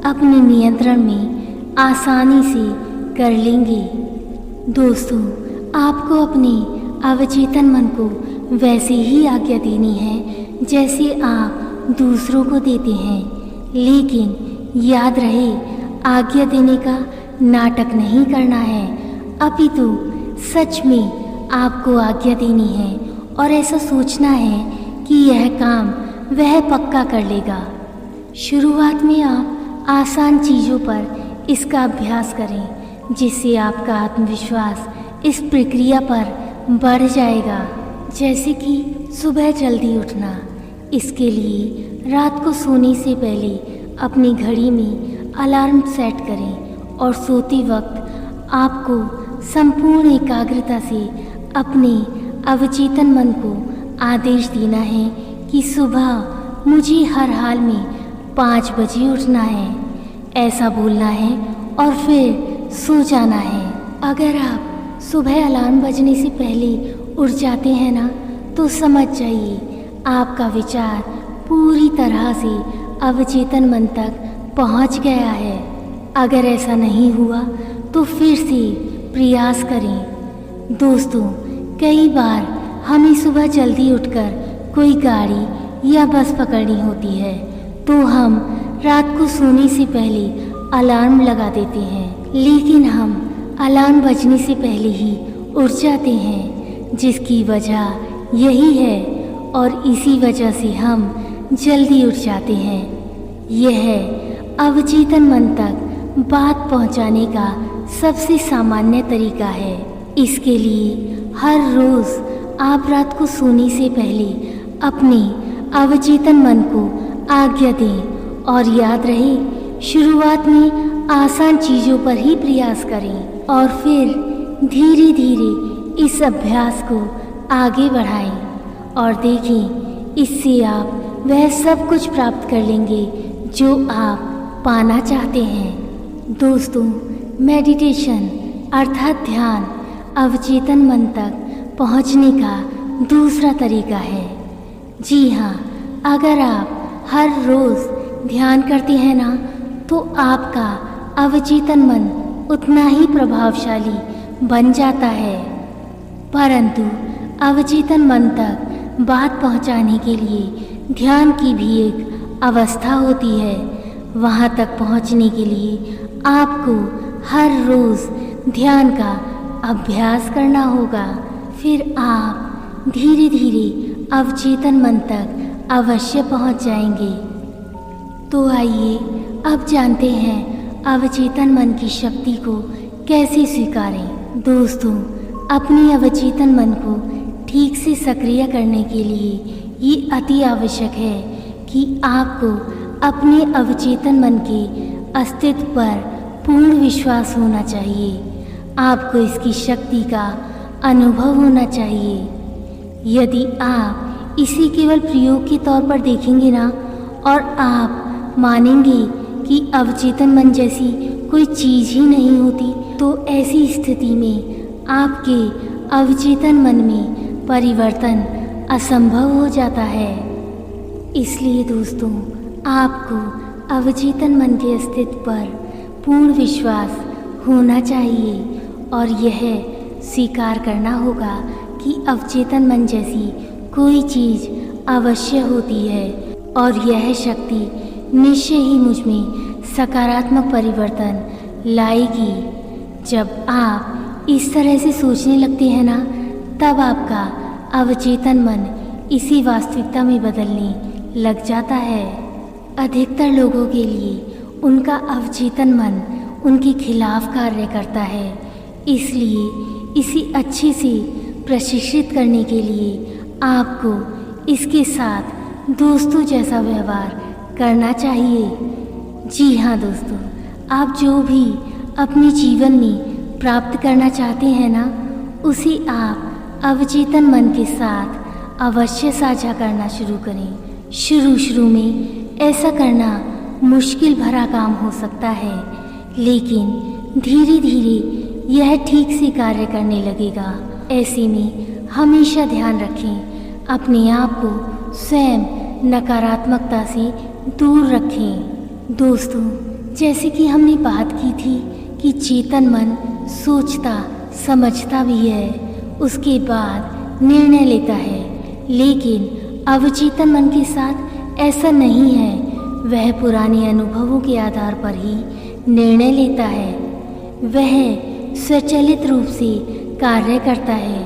अपने नियंत्रण में आसानी से कर लेंगे। दोस्तों, आपको अपने अवचेतन मन को वैसे ही आज्ञा देनी है जैसे आप दूसरों को देते हैं। लेकिन याद रहे, आज्ञा देने का नाटक नहीं करना है, अपितु सच में आपको आज्ञा देनी है और ऐसा सोचना है कि यह काम वह पक्का कर लेगा। शुरुआत में आप आसान चीज़ों पर इसका अभ्यास करें, जिससे आपका आत्मविश्वास इस प्रक्रिया पर बढ़ जाएगा। जैसे कि सुबह जल्दी उठना। इसके लिए रात को सोने से पहले अपनी घड़ी में अलार्म सेट करें और सोते वक्त आपको संपूर्ण एकाग्रता से अपने अवचेतन मन को आदेश देना है कि सुबह मुझे हर हाल में 5 बजे उठना है। ऐसा बोलना है और फिर सो जाना है। अगर आप सुबह अलार्म बजने से पहले उठ जाते हैं ना, तो समझ जाइए आपका विचार पूरी तरह से अवचेतन मन तक पहुंच गया है। अगर ऐसा नहीं हुआ तो फिर से प्रयास करें। दोस्तों, कई बार हमें सुबह जल्दी उठकर कोई गाड़ी या बस पकड़नी होती है, तो हम रात को सोने से पहले अलार्म लगा देते हैं। लेकिन हम अलार्म बजने से पहले ही उठ जाते हैं, जिसकी वजह यही है और इसी वजह से हम जल्दी उठ जाते हैं। यह अवचेतन मन तक बात पहुंचाने का सबसे सामान्य तरीका है। इसके लिए हर रोज़ आप रात को सोने से पहले अपने अवचेतन मन को आज्ञा दें और याद रहे, शुरुआत में आसान चीज़ों पर ही प्रयास करें और फिर धीरे धीरे इस अभ्यास को आगे बढ़ाएं और देखें, इससे आप वह सब कुछ प्राप्त कर लेंगे जो आप पाना चाहते हैं। दोस्तों, मेडिटेशन अर्थात ध्यान अवचेतन मन तक पहुंचने का दूसरा तरीका है। जी हाँ, अगर आप हर रोज़ ध्यान करते हैं ना, तो आपका अवचेतन मन उतना ही प्रभावशाली बन जाता है। परंतु अवचेतन मन तक बात पहुंचाने के लिए ध्यान की भी एक अवस्था होती है। वहां तक पहुंचने के लिए आपको हर रोज़ ध्यान का अभ्यास करना होगा। फिर आप धीरे धीरे अवचेतन मन तक अवश्य पहुंच जाएंगे। तो आइए अब जानते हैं अवचेतन मन की शक्ति को कैसे स्वीकारें। दोस्तों, अपने अवचेतन मन को ठीक से सक्रिय करने के लिए ये अति आवश्यक है कि आपको अपने अवचेतन मन के अस्तित्व पर पूर्ण विश्वास होना चाहिए। आपको इसकी शक्ति का अनुभव होना चाहिए। यदि आप इसे केवल प्रयोग के तौर पर देखेंगे ना, और आप मानेंगे कि अवचेतन मन जैसी कोई चीज़ ही नहीं होती, तो ऐसी स्थिति में आपके अवचेतन मन में परिवर्तन असंभव हो जाता है। इसलिए दोस्तों, आपको अवचेतन मन के अस्तित्व पर पूर्ण विश्वास होना चाहिए और यह स्वीकार करना होगा कि अवचेतन मन जैसी कोई चीज़ अवश्य होती है और यह शक्ति निश्चय ही मुझ में सकारात्मक परिवर्तन लाएगी। जब आप इस तरह से सोचने लगते हैं ना, तब आपका अवचेतन मन इसी वास्तविकता में बदलने लग जाता है। अधिकतर लोगों के लिए उनका अवचेतन मन उनके खिलाफ कार्य करता है। इसलिए इसे अच्छे से प्रशिक्षित करने के लिए आपको इसके साथ दोस्तों जैसा व्यवहार करना चाहिए। जी हाँ दोस्तों, आप जो भी अपने जीवन में प्राप्त करना चाहते हैं ना, उसे आप अवचेतन मन के साथ अवश्य साझा करना शुरू करें। शुरू में ऐसा करना मुश्किल भरा काम हो सकता है, लेकिन धीरे धीरे यह ठीक से कार्य करने लगेगा। ऐसे में हमेशा ध्यान रखें, अपने आप को स्वयं नकारात्मकता से दूर रखें। दोस्तों, जैसे कि हमने बात की थी कि चेतन मन सोचता समझता भी है, उसके बाद निर्णय लेता है। लेकिन अवचेतन मन के साथ ऐसा नहीं है। वह पुराने अनुभवों के आधार पर ही निर्णय लेता है। वह स्वचालित रूप से कार्य करता है।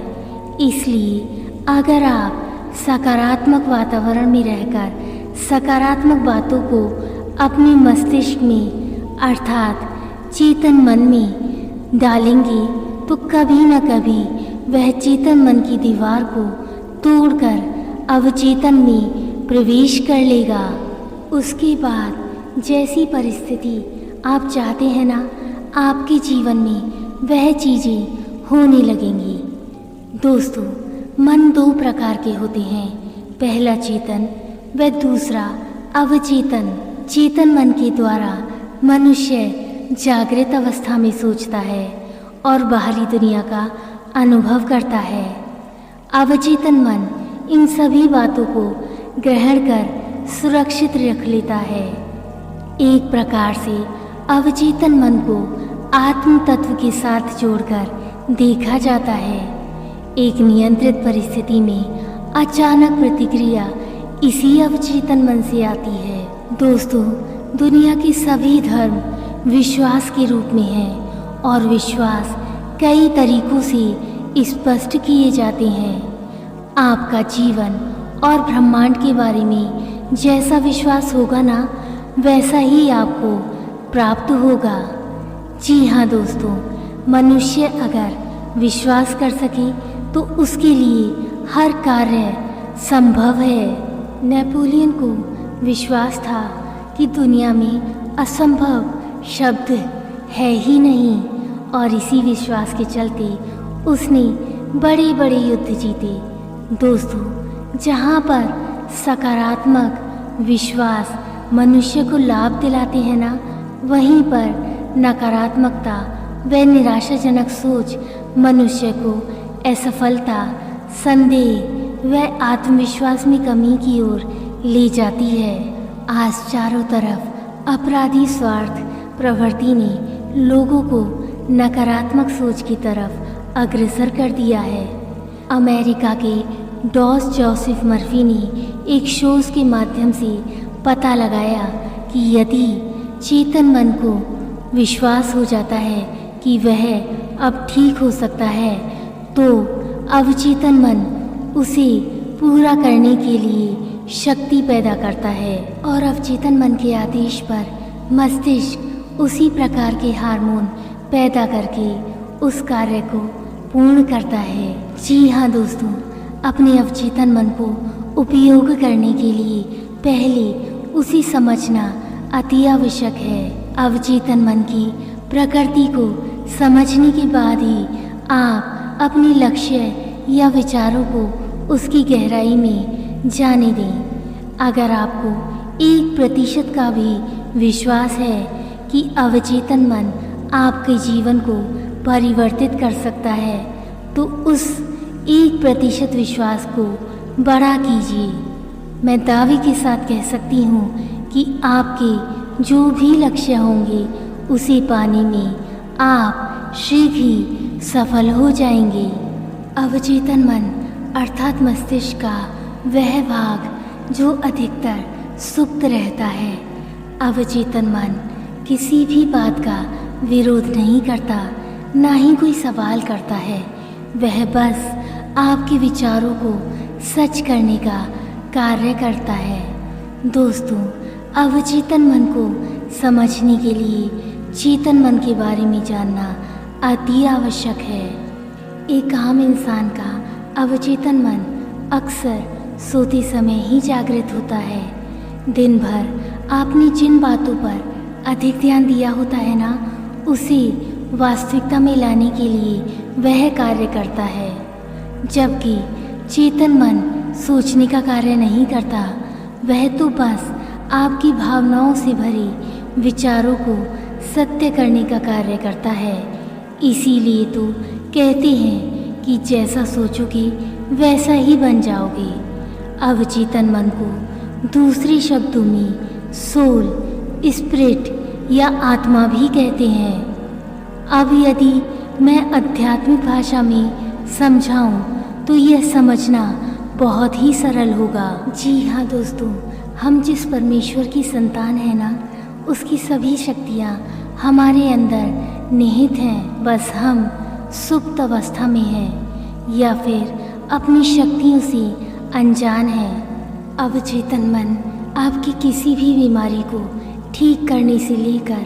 इसलिए अगर आप सकारात्मक वातावरण में रहकर सकारात्मक बातों को अपने मस्तिष्क में अर्थात चेतन मन में डालेंगे तो कभी न कभी वह चेतन मन की दीवार को तोड़कर अवचेतन में प्रवेश कर लेगा। उसके बाद जैसी परिस्थिति आप चाहते हैं ना, आपके जीवन में वह चीज़ें होने लगेंगी। दोस्तों, मन दो प्रकार के होते हैं, पहला चेतन व दूसरा अवचेतन। चेतन मन के द्वारा मनुष्य जागृत अवस्था में सोचता है और बाहरी दुनिया का अनुभव करता है। अवचेतन मन इन सभी बातों को ग्रहण कर सुरक्षित रख लेता है। एक प्रकार से अवचेतन मन को आत्म तत्व के साथ जोड़कर देखा जाता है। एक नियंत्रित परिस्थिति में अचानक प्रतिक्रिया इसी अवचेतन मन से आती है। दोस्तों, दुनिया के सभी धर्म विश्वास के रूप में हैं और विश्वास कई तरीकों से स्पष्ट किए जाते हैं। आपका जीवन और ब्रह्मांड के बारे में जैसा विश्वास होगा ना, वैसा ही आपको प्राप्त होगा। जी हाँ दोस्तों, मनुष्य अगर विश्वास कर सके तो उसके लिए हर कार्य संभव है। नेपोलियन को विश्वास था कि दुनिया में असंभव शब्द है ही नहीं और इसी विश्वास के चलते उसने बड़े बड़े युद्ध जीते। दोस्तों, जहाँ पर सकारात्मक विश्वास मनुष्य को लाभ दिलाते हैं ना, वहीं पर नकारात्मकता व निराशाजनक सोच मनुष्य को असफलता, संदेह व आत्मविश्वास में कमी की ओर ले जाती है। आज चारों तरफ अपराधी स्वार्थ प्रवृत्ति ने लोगों को नकारात्मक सोच की तरफ अग्रसर कर दिया है। अमेरिका के डॉस जोसेफ मर्फी ने एक शोध के माध्यम से पता लगाया कि यदि चेतन मन को विश्वास हो जाता है कि वह अब ठीक हो सकता है, तो अवचेतन मन उसे पूरा करने के लिए शक्ति पैदा करता है और अवचेतन मन के आदेश पर मस्तिष्क उसी प्रकार के हार्मोन पैदा करके उस कार्य को पूर्ण करता है। जी हाँ दोस्तों, अपने अवचेतन मन को उपयोग करने के लिए पहले उसे समझना अति आवश्यक है। अवचेतन मन की प्रकृति को समझने के बाद ही आप अपने लक्ष्य या विचारों को उसकी गहराई में जाने दें। अगर आपको 1% का भी विश्वास है कि अवचेतन मन आपके जीवन को परिवर्तित कर सकता है, तो उस 1% विश्वास को बड़ा कीजिए। मैं दावे के साथ कह सकती हूँ कि आपके जो भी लक्ष्य होंगे उसे पाने में आप शीघ्र ही सफल हो जाएंगे। अवचेतन मन अर्थात मस्तिष्क का वह भाग जो अधिकतर सुप्त रहता है। अवचेतन मन किसी भी बात का विरोध नहीं करता, ना ही कोई सवाल करता है। वह बस आपके विचारों को सच करने का कार्य करता है। दोस्तों, अवचेतन मन को समझने के लिए चेतन मन के बारे में जानना अति आवश्यक है। एक आम इंसान का अवचेतन मन अक्सर सोते समय ही जागृत होता है। दिन भर आपने जिन बातों पर अधिक ध्यान दिया होता है ना, उसे वास्तविकता में लाने के लिए वह कार्य करता है। जबकि चेतन मन सोचने का कार्य नहीं करता, वह तो बस आपकी भावनाओं से भरे विचारों को सत्य करने का कार्य करता है। इसीलिए तो कहते हैं कि जैसा सोचोगे वैसा ही बन जाओगे। अवचेतन मन को दूसरे शब्दों में सोल, स्पिरिट या आत्मा भी कहते हैं। अब यदि मैं आध्यात्मिक भाषा में समझाऊं तो यह समझना बहुत ही सरल होगा। जी हाँ दोस्तों, हम जिस परमेश्वर की संतान है ना, उसकी सभी शक्तियाँ हमारे अंदर निहित हैं। बस हम सुप्त अवस्था में हैं या फिर अपनी शक्तियों से अनजान हैं। अवचेतन मन आपकी किसी भी बीमारी को ठीक करने से लेकर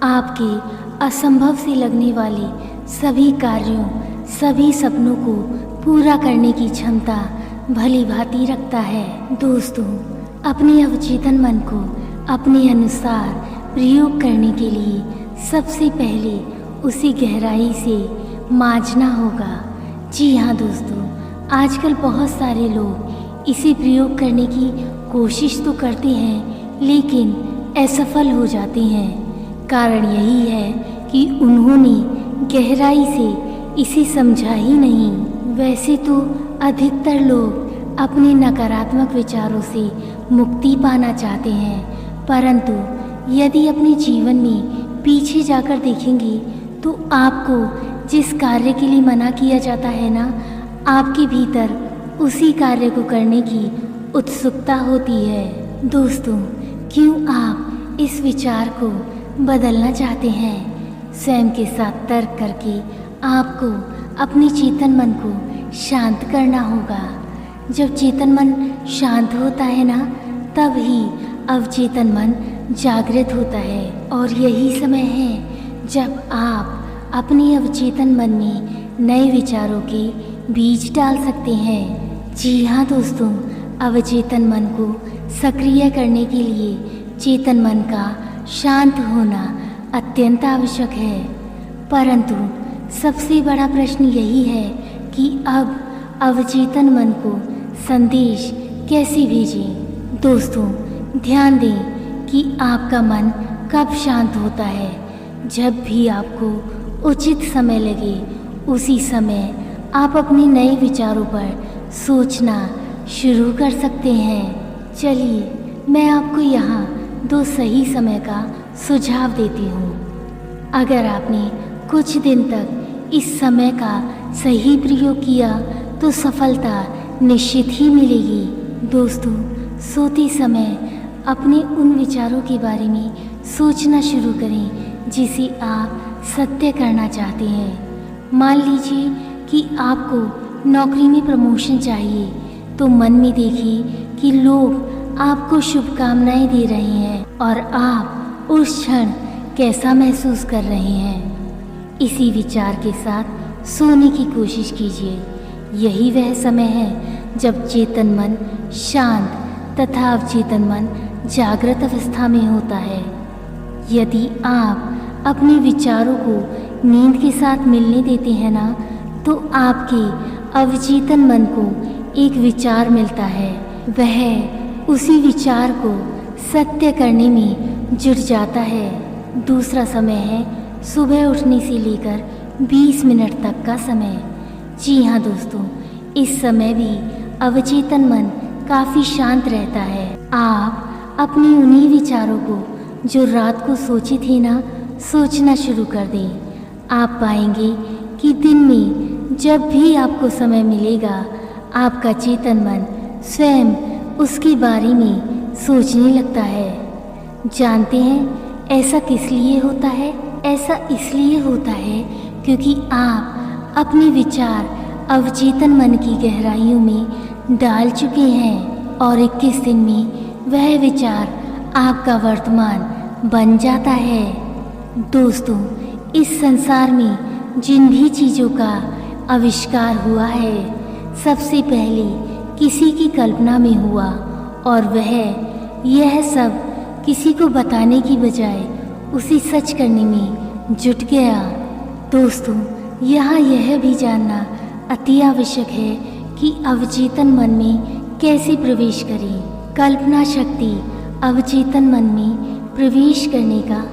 आपके असंभव से लगने वाले सभी कार्यों, सभी सपनों को पूरा करने की क्षमता भली भांति रखता है। दोस्तों, अपने अवचेतन मन को अपने अनुसार प्रयोग करने के लिए सबसे पहले उसे गहराई से मांझना होगा। जी हाँ दोस्तों, आजकल बहुत सारे लोग इसे प्रयोग करने की कोशिश तो करते हैं लेकिन असफल हो जाते हैं। कारण यही है कि उन्होंने गहराई से इसे समझा ही नहीं। वैसे तो अधिकतर लोग अपने नकारात्मक विचारों से मुक्ति पाना चाहते हैं, परंतु यदि अपने जीवन में पीछे जाकर देखेंगे तो आपको जिस कार्य के लिए मना किया जाता है ना, आपके भीतर उसी कार्य को करने की उत्सुकता होती है। दोस्तों, क्यों आप इस विचार को बदलना चाहते हैं? स्वयं के साथ तर्क करके आपको अपने चेतन मन को शांत करना होगा। जब चेतन मन शांत होता है ना, तब ही अवचेतन मन जागृत होता है और यही समय है जब आप अपने अवचेतन मन में नए विचारों के बीज डाल सकते हैं। जी हाँ दोस्तों, अवचेतन मन को सक्रिय करने के लिए चेतन मन का शांत होना अत्यंत आवश्यक है। परंतु सबसे बड़ा प्रश्न यही है कि अब अवचेतन मन को संदेश कैसे भेजें? दोस्तों, ध्यान दें कि आपका मन कब शांत होता है। जब भी आपको उचित समय लगे, उसी समय आप अपने नए विचारों पर सोचना शुरू कर सकते हैं। चलिए, मैं आपको यहाँ 2 सही समय का सुझाव देती हूँ। अगर आपने कुछ दिन तक इस समय का सही प्रयोग किया तो सफलता निश्चित ही मिलेगी। दोस्तों, सोते समय अपने उन विचारों के बारे में सोचना शुरू करें जिसे आप सत्य करना चाहते हैं। मान लीजिए कि आपको नौकरी में प्रमोशन चाहिए, तो मन में देखिए कि लोग आपको शुभकामनाएं दे रहे हैं और आप उस क्षण कैसा महसूस कर रहे हैं। इसी विचार के साथ सोने की कोशिश कीजिए। यही वह समय है जब चेतन मन शांत तथा अवचेतन मन जागृत अवस्था में होता है। यदि आप अपने विचारों को नींद के साथ मिलने देते हैं ना, तो आपके अवचेतन मन को एक विचार मिलता है। वह उसी विचार को सत्य करने में जुट जाता है। दूसरा समय है सुबह उठने से लेकर 20 मिनट तक का समय। जी हाँ दोस्तों, इस समय भी अवचेतन मन काफ़ी शांत रहता है। आप अपने उन्हीं विचारों को जो रात को सोचे थे ना, सोचना शुरू कर दें। आप पाएंगे कि दिन में जब भी आपको समय मिलेगा, आपका चेतन मन स्वयं उसके बारे में सोचने लगता है। जानते हैं ऐसा किस लिए होता है? ऐसा इसलिए होता है क्योंकि आप अपने विचार अवचेतन मन की गहराइयों में डाल चुके हैं और 21 दिन में वह विचार आपका वर्तमान बन जाता है। दोस्तों, इस संसार में जिन भी चीज़ों का आविष्कार हुआ है, सबसे पहले किसी की कल्पना में हुआ और वह यह सब किसी को बताने की बजाय उसे सच करने में जुट गया। दोस्तों, यहाँ यह भी जानना अति आवश्यक है कि अवचेतन मन में कैसे प्रवेश करें। कल्पना शक्ति अवचेतन मन में प्रवेश करने का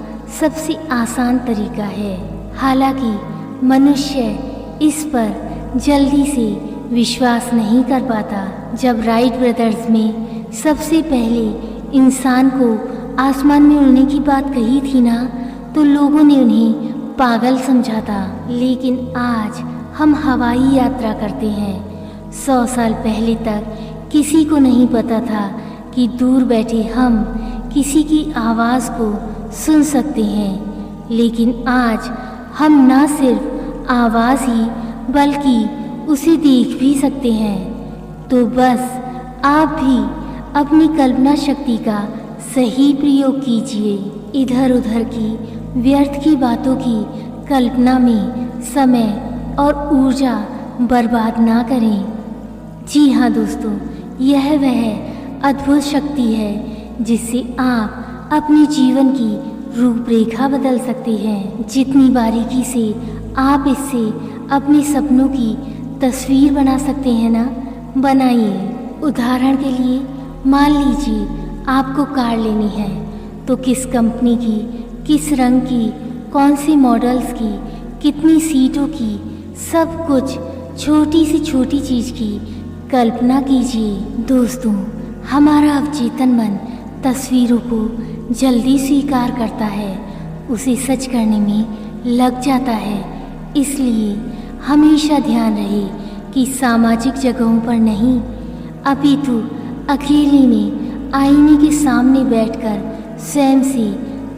सबसे आसान तरीका है। हालांकि मनुष्य इस पर जल्दी से विश्वास नहीं कर पाता। जब राइट ब्रदर्स में सबसे पहले इंसान को आसमान में उड़ने की बात कही थी ना, तो लोगों ने उन्हें पागल समझा था। लेकिन आज हम हवाई यात्रा करते हैं 100 साल पहले तक किसी को नहीं पता था कि दूर बैठे हम किसी की आवाज़ को सुन सकते हैं, लेकिन आज हम न सिर्फ आवाज़ ही बल्कि उसे देख भी सकते हैं। तो बस आप भी अपनी कल्पना शक्ति का सही प्रयोग कीजिए। इधर उधर की व्यर्थ की बातों की कल्पना में समय और ऊर्जा बर्बाद ना करें। जी हाँ दोस्तों, यह वह अद्भुत शक्ति है जिससे आप अपने जीवन की रूपरेखा बदल सकते हैं। जितनी बारीकी से आप इससे अपने सपनों की तस्वीर बना सकते हैं ना, बनाइए। उदाहरण के लिए मान लीजिए आपको कार लेनी है, तो किस कंपनी की, किस रंग की, कौन से मॉडल्स की, कितनी सीटों की, सब कुछ छोटी से छोटी चीज़ की कल्पना कीजिए। दोस्तों, हमारा अवचेतन मन तस्वीरों को जल्दी स्वीकार करता है, उसे सच करने में लग जाता है। इसलिए हमेशा ध्यान रहे कि सामाजिक जगहों पर नहीं, अपितु अकेले में आईने के सामने बैठकर स्वयं से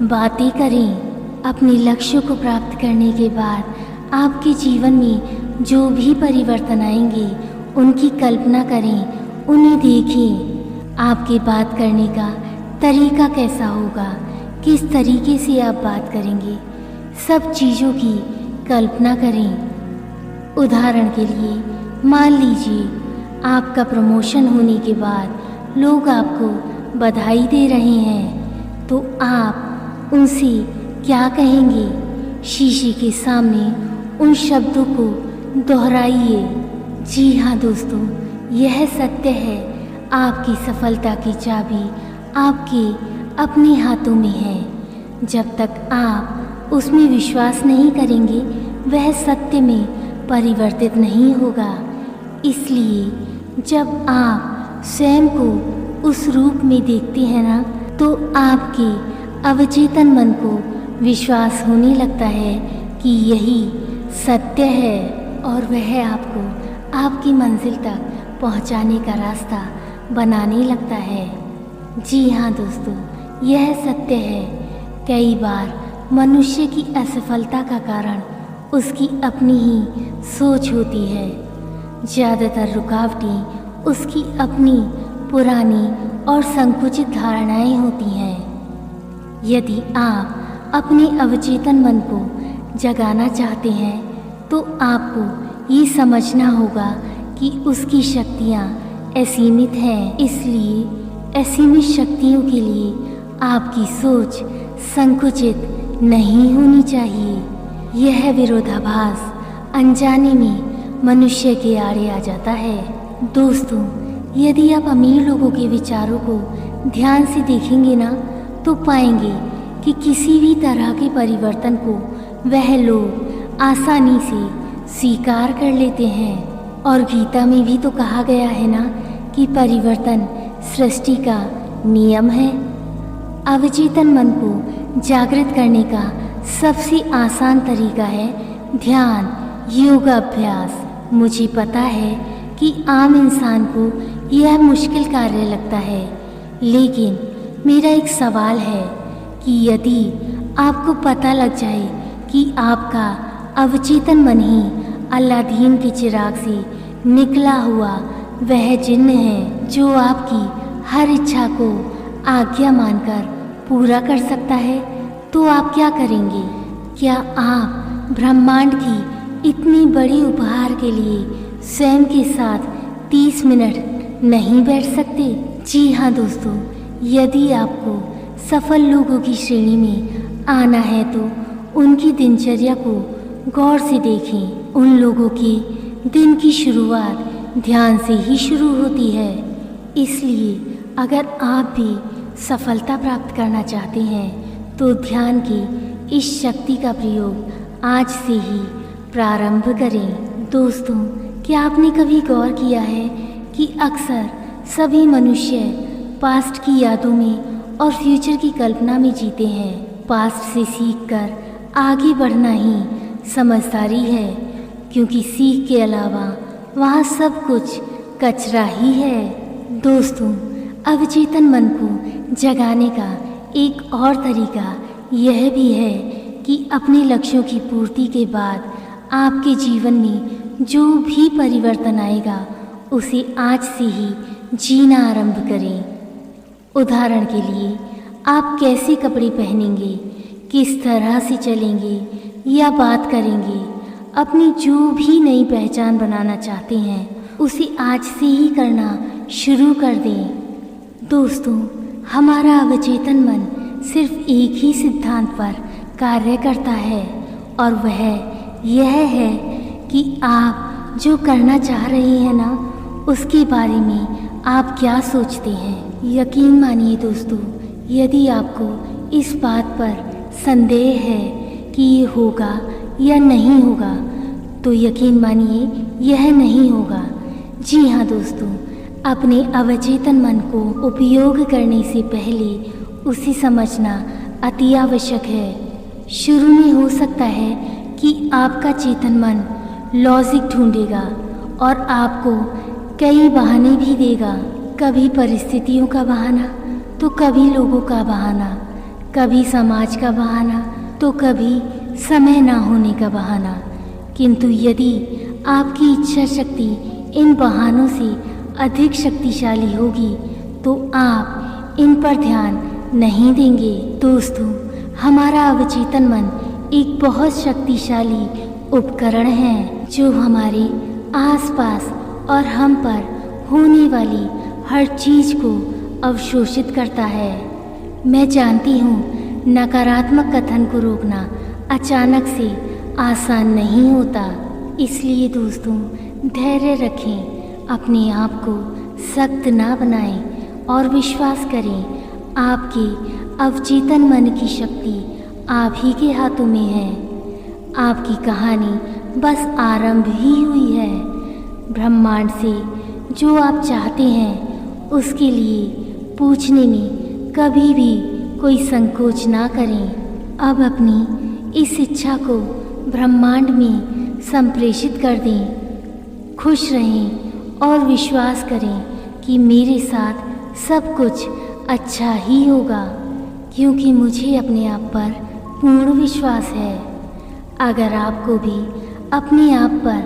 बातें करें। अपने लक्ष्यों को प्राप्त करने के बाद आपके जीवन में जो भी परिवर्तन आएंगे उनकी कल्पना करें, उन्हें देखें। आपके बात करने का तरीका कैसा होगा, किस तरीके से आप बात करेंगे, सब चीज़ों की कल्पना करें। उदाहरण के लिए मान लीजिए आपका प्रमोशन होने के बाद लोग आपको बधाई दे रहे हैं, तो आप उनसे क्या कहेंगे? शीशे के सामने उन शब्दों को दोहराइए। जी हाँ दोस्तों, यह सत्य है। आपकी सफलता की चाबी आपके अपने हाथों में है। जब तक आप उसमें विश्वास नहीं करेंगे, वह सत्य में परिवर्तित नहीं होगा। इसलिए जब आप स्वयं को उस रूप में देखते हैं ना, तो आपके अवचेतन मन को विश्वास होने लगता है कि यही सत्य है और वह आपको आपकी मंजिल तक पहुंचाने का रास्ता बनाने लगता है। जी हाँ दोस्तों, यह सत्य है। कई बार मनुष्य की असफलता का कारण उसकी अपनी ही सोच होती है। ज़्यादातर रुकावटें उसकी अपनी पुरानी और संकुचित धारणाएं होती हैं। यदि आप अपने अवचेतन मन को जगाना चाहते हैं, तो आपको ये समझना होगा कि उसकी शक्तियाँ असीमित हैं। इसलिए असीमित शक्तियों के लिए आपकी सोच संकुचित नहीं होनी चाहिए। यह विरोधाभास अनजाने में मनुष्य के आड़े आ जाता है। दोस्तों, यदि आप अमीर लोगों के विचारों को ध्यान से देखेंगे ना, तो पाएंगे कि किसी भी तरह के परिवर्तन को वह लोग आसानी से स्वीकार कर लेते हैं। और गीता में भी तो कहा गया है ना कि परिवर्तन सृष्टि का नियम है। अवचेतन मन को जागृत करने का सबसे आसान तरीका है ध्यान, योगाभ्यास। मुझे पता है कि आम इंसान को यह मुश्किल कार्य लगता है, लेकिन मेरा एक सवाल है कि यदि आपको पता लग जाए कि आपका अवचेतन मन ही अलादीन के चिराग से निकला हुआ वह जिन्न है जो आपकी हर इच्छा को आज्ञा मानकर पूरा कर सकता है, तो आप क्या करेंगे? क्या आप ब्रह्मांड की इतनी बड़ी उपहार के लिए स्वयं के साथ 30 मिनट नहीं बैठ सकते? जी हाँ दोस्तों, यदि आपको सफल लोगों की श्रेणी में आना है तो उनकी दिनचर्या को गौर से देखें। उन लोगों की दिन की शुरुआत ध्यान से ही शुरू होती है। इसलिए अगर आप भी सफलता प्राप्त करना चाहते हैं तो ध्यान की इस शक्ति का प्रयोग आज से ही प्रारंभ करें। दोस्तों, क्या आपने कभी गौर किया है कि अक्सर सभी मनुष्य पास्ट की यादों में और फ्यूचर की कल्पना में जीते हैं। पास्ट से सीखकर आगे बढ़ना ही समझदारी है, क्योंकि सीख के अलावा वहाँ सब कुछ कचरा ही है। दोस्तों, अवचेतन मन को जगाने का एक और तरीका यह भी है कि अपने लक्ष्यों की पूर्ति के बाद आपके जीवन में जो भी परिवर्तन आएगा उसे आज से ही जीना आरंभ करें। उदाहरण के लिए, आप कैसे कपड़े पहनेंगे, किस तरह से चलेंगे या बात करेंगे, अपनी जो भी नई पहचान बनाना चाहते हैं उसे आज से ही करना शुरू कर दें। दोस्तों, हमारा अवचेतन मन सिर्फ एक ही सिद्धांत पर कार्य करता है और वह यह है कि आप जो करना चाह रहे हैं ना, उसके बारे में आप क्या सोचते हैं। यकीन मानिए दोस्तों, यदि आपको इस बात पर संदेह है कि ये होगा या नहीं होगा, तो यकीन मानिए यह नहीं होगा। जी हाँ दोस्तों, अपने अवचेतन मन को उपयोग करने से पहले उसे समझना अति आवश्यक है। शुरू में हो सकता है कि आपका चेतन मन लॉजिक ढूंढेगा और आपको कई बहाने भी देगा। कभी परिस्थितियों का बहाना, तो कभी लोगों का बहाना, कभी समाज का बहाना, तो कभी समय ना होने का बहाना। किंतु यदि आपकी इच्छा शक्ति इन बहानों से अधिक शक्तिशाली होगी तो आप इन पर ध्यान नहीं देंगे। दोस्तों, हमारा अवचेतन मन एक बहुत शक्तिशाली उपकरण है जो हमारे आसपास और हम पर होने वाली हर चीज को अवशोषित करता है। मैं जानती हूँ नकारात्मक कथन को रोकना अचानक से आसान नहीं होता, इसलिए दोस्तों धैर्य रखें, अपने आप को सख्त ना बनाएं और विश्वास करें आपके अवचेतन मन की शक्ति आप ही के हाथों में है। आपकी कहानी बस आरंभ ही हुई है। ब्रह्मांड से जो आप चाहते हैं उसके लिए पूछने में कभी भी कोई संकोच ना करें। अब अपनी इस इच्छा को ब्रह्मांड में संप्रेषित कर दें। खुश रहें और विश्वास करें कि मेरे साथ सब कुछ अच्छा ही होगा, क्योंकि मुझे अपने आप पर पूर्ण विश्वास है। अगर आपको भी अपने आप पर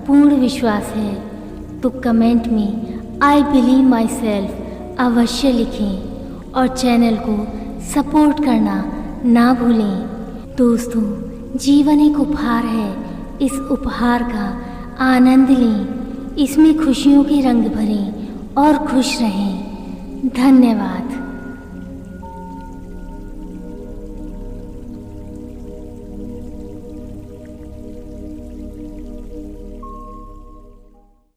पूर्ण विश्वास है तो कमेंट में आई बिलीव माई सेल्फ अवश्य लिखें और चैनल को सपोर्ट करना ना भूलें। दोस्तों, जीवन एक उपहार है, इस उपहार का आनंद लें, इसमें खुशियों के रंग भरें और खुश रहें। धन्यवाद।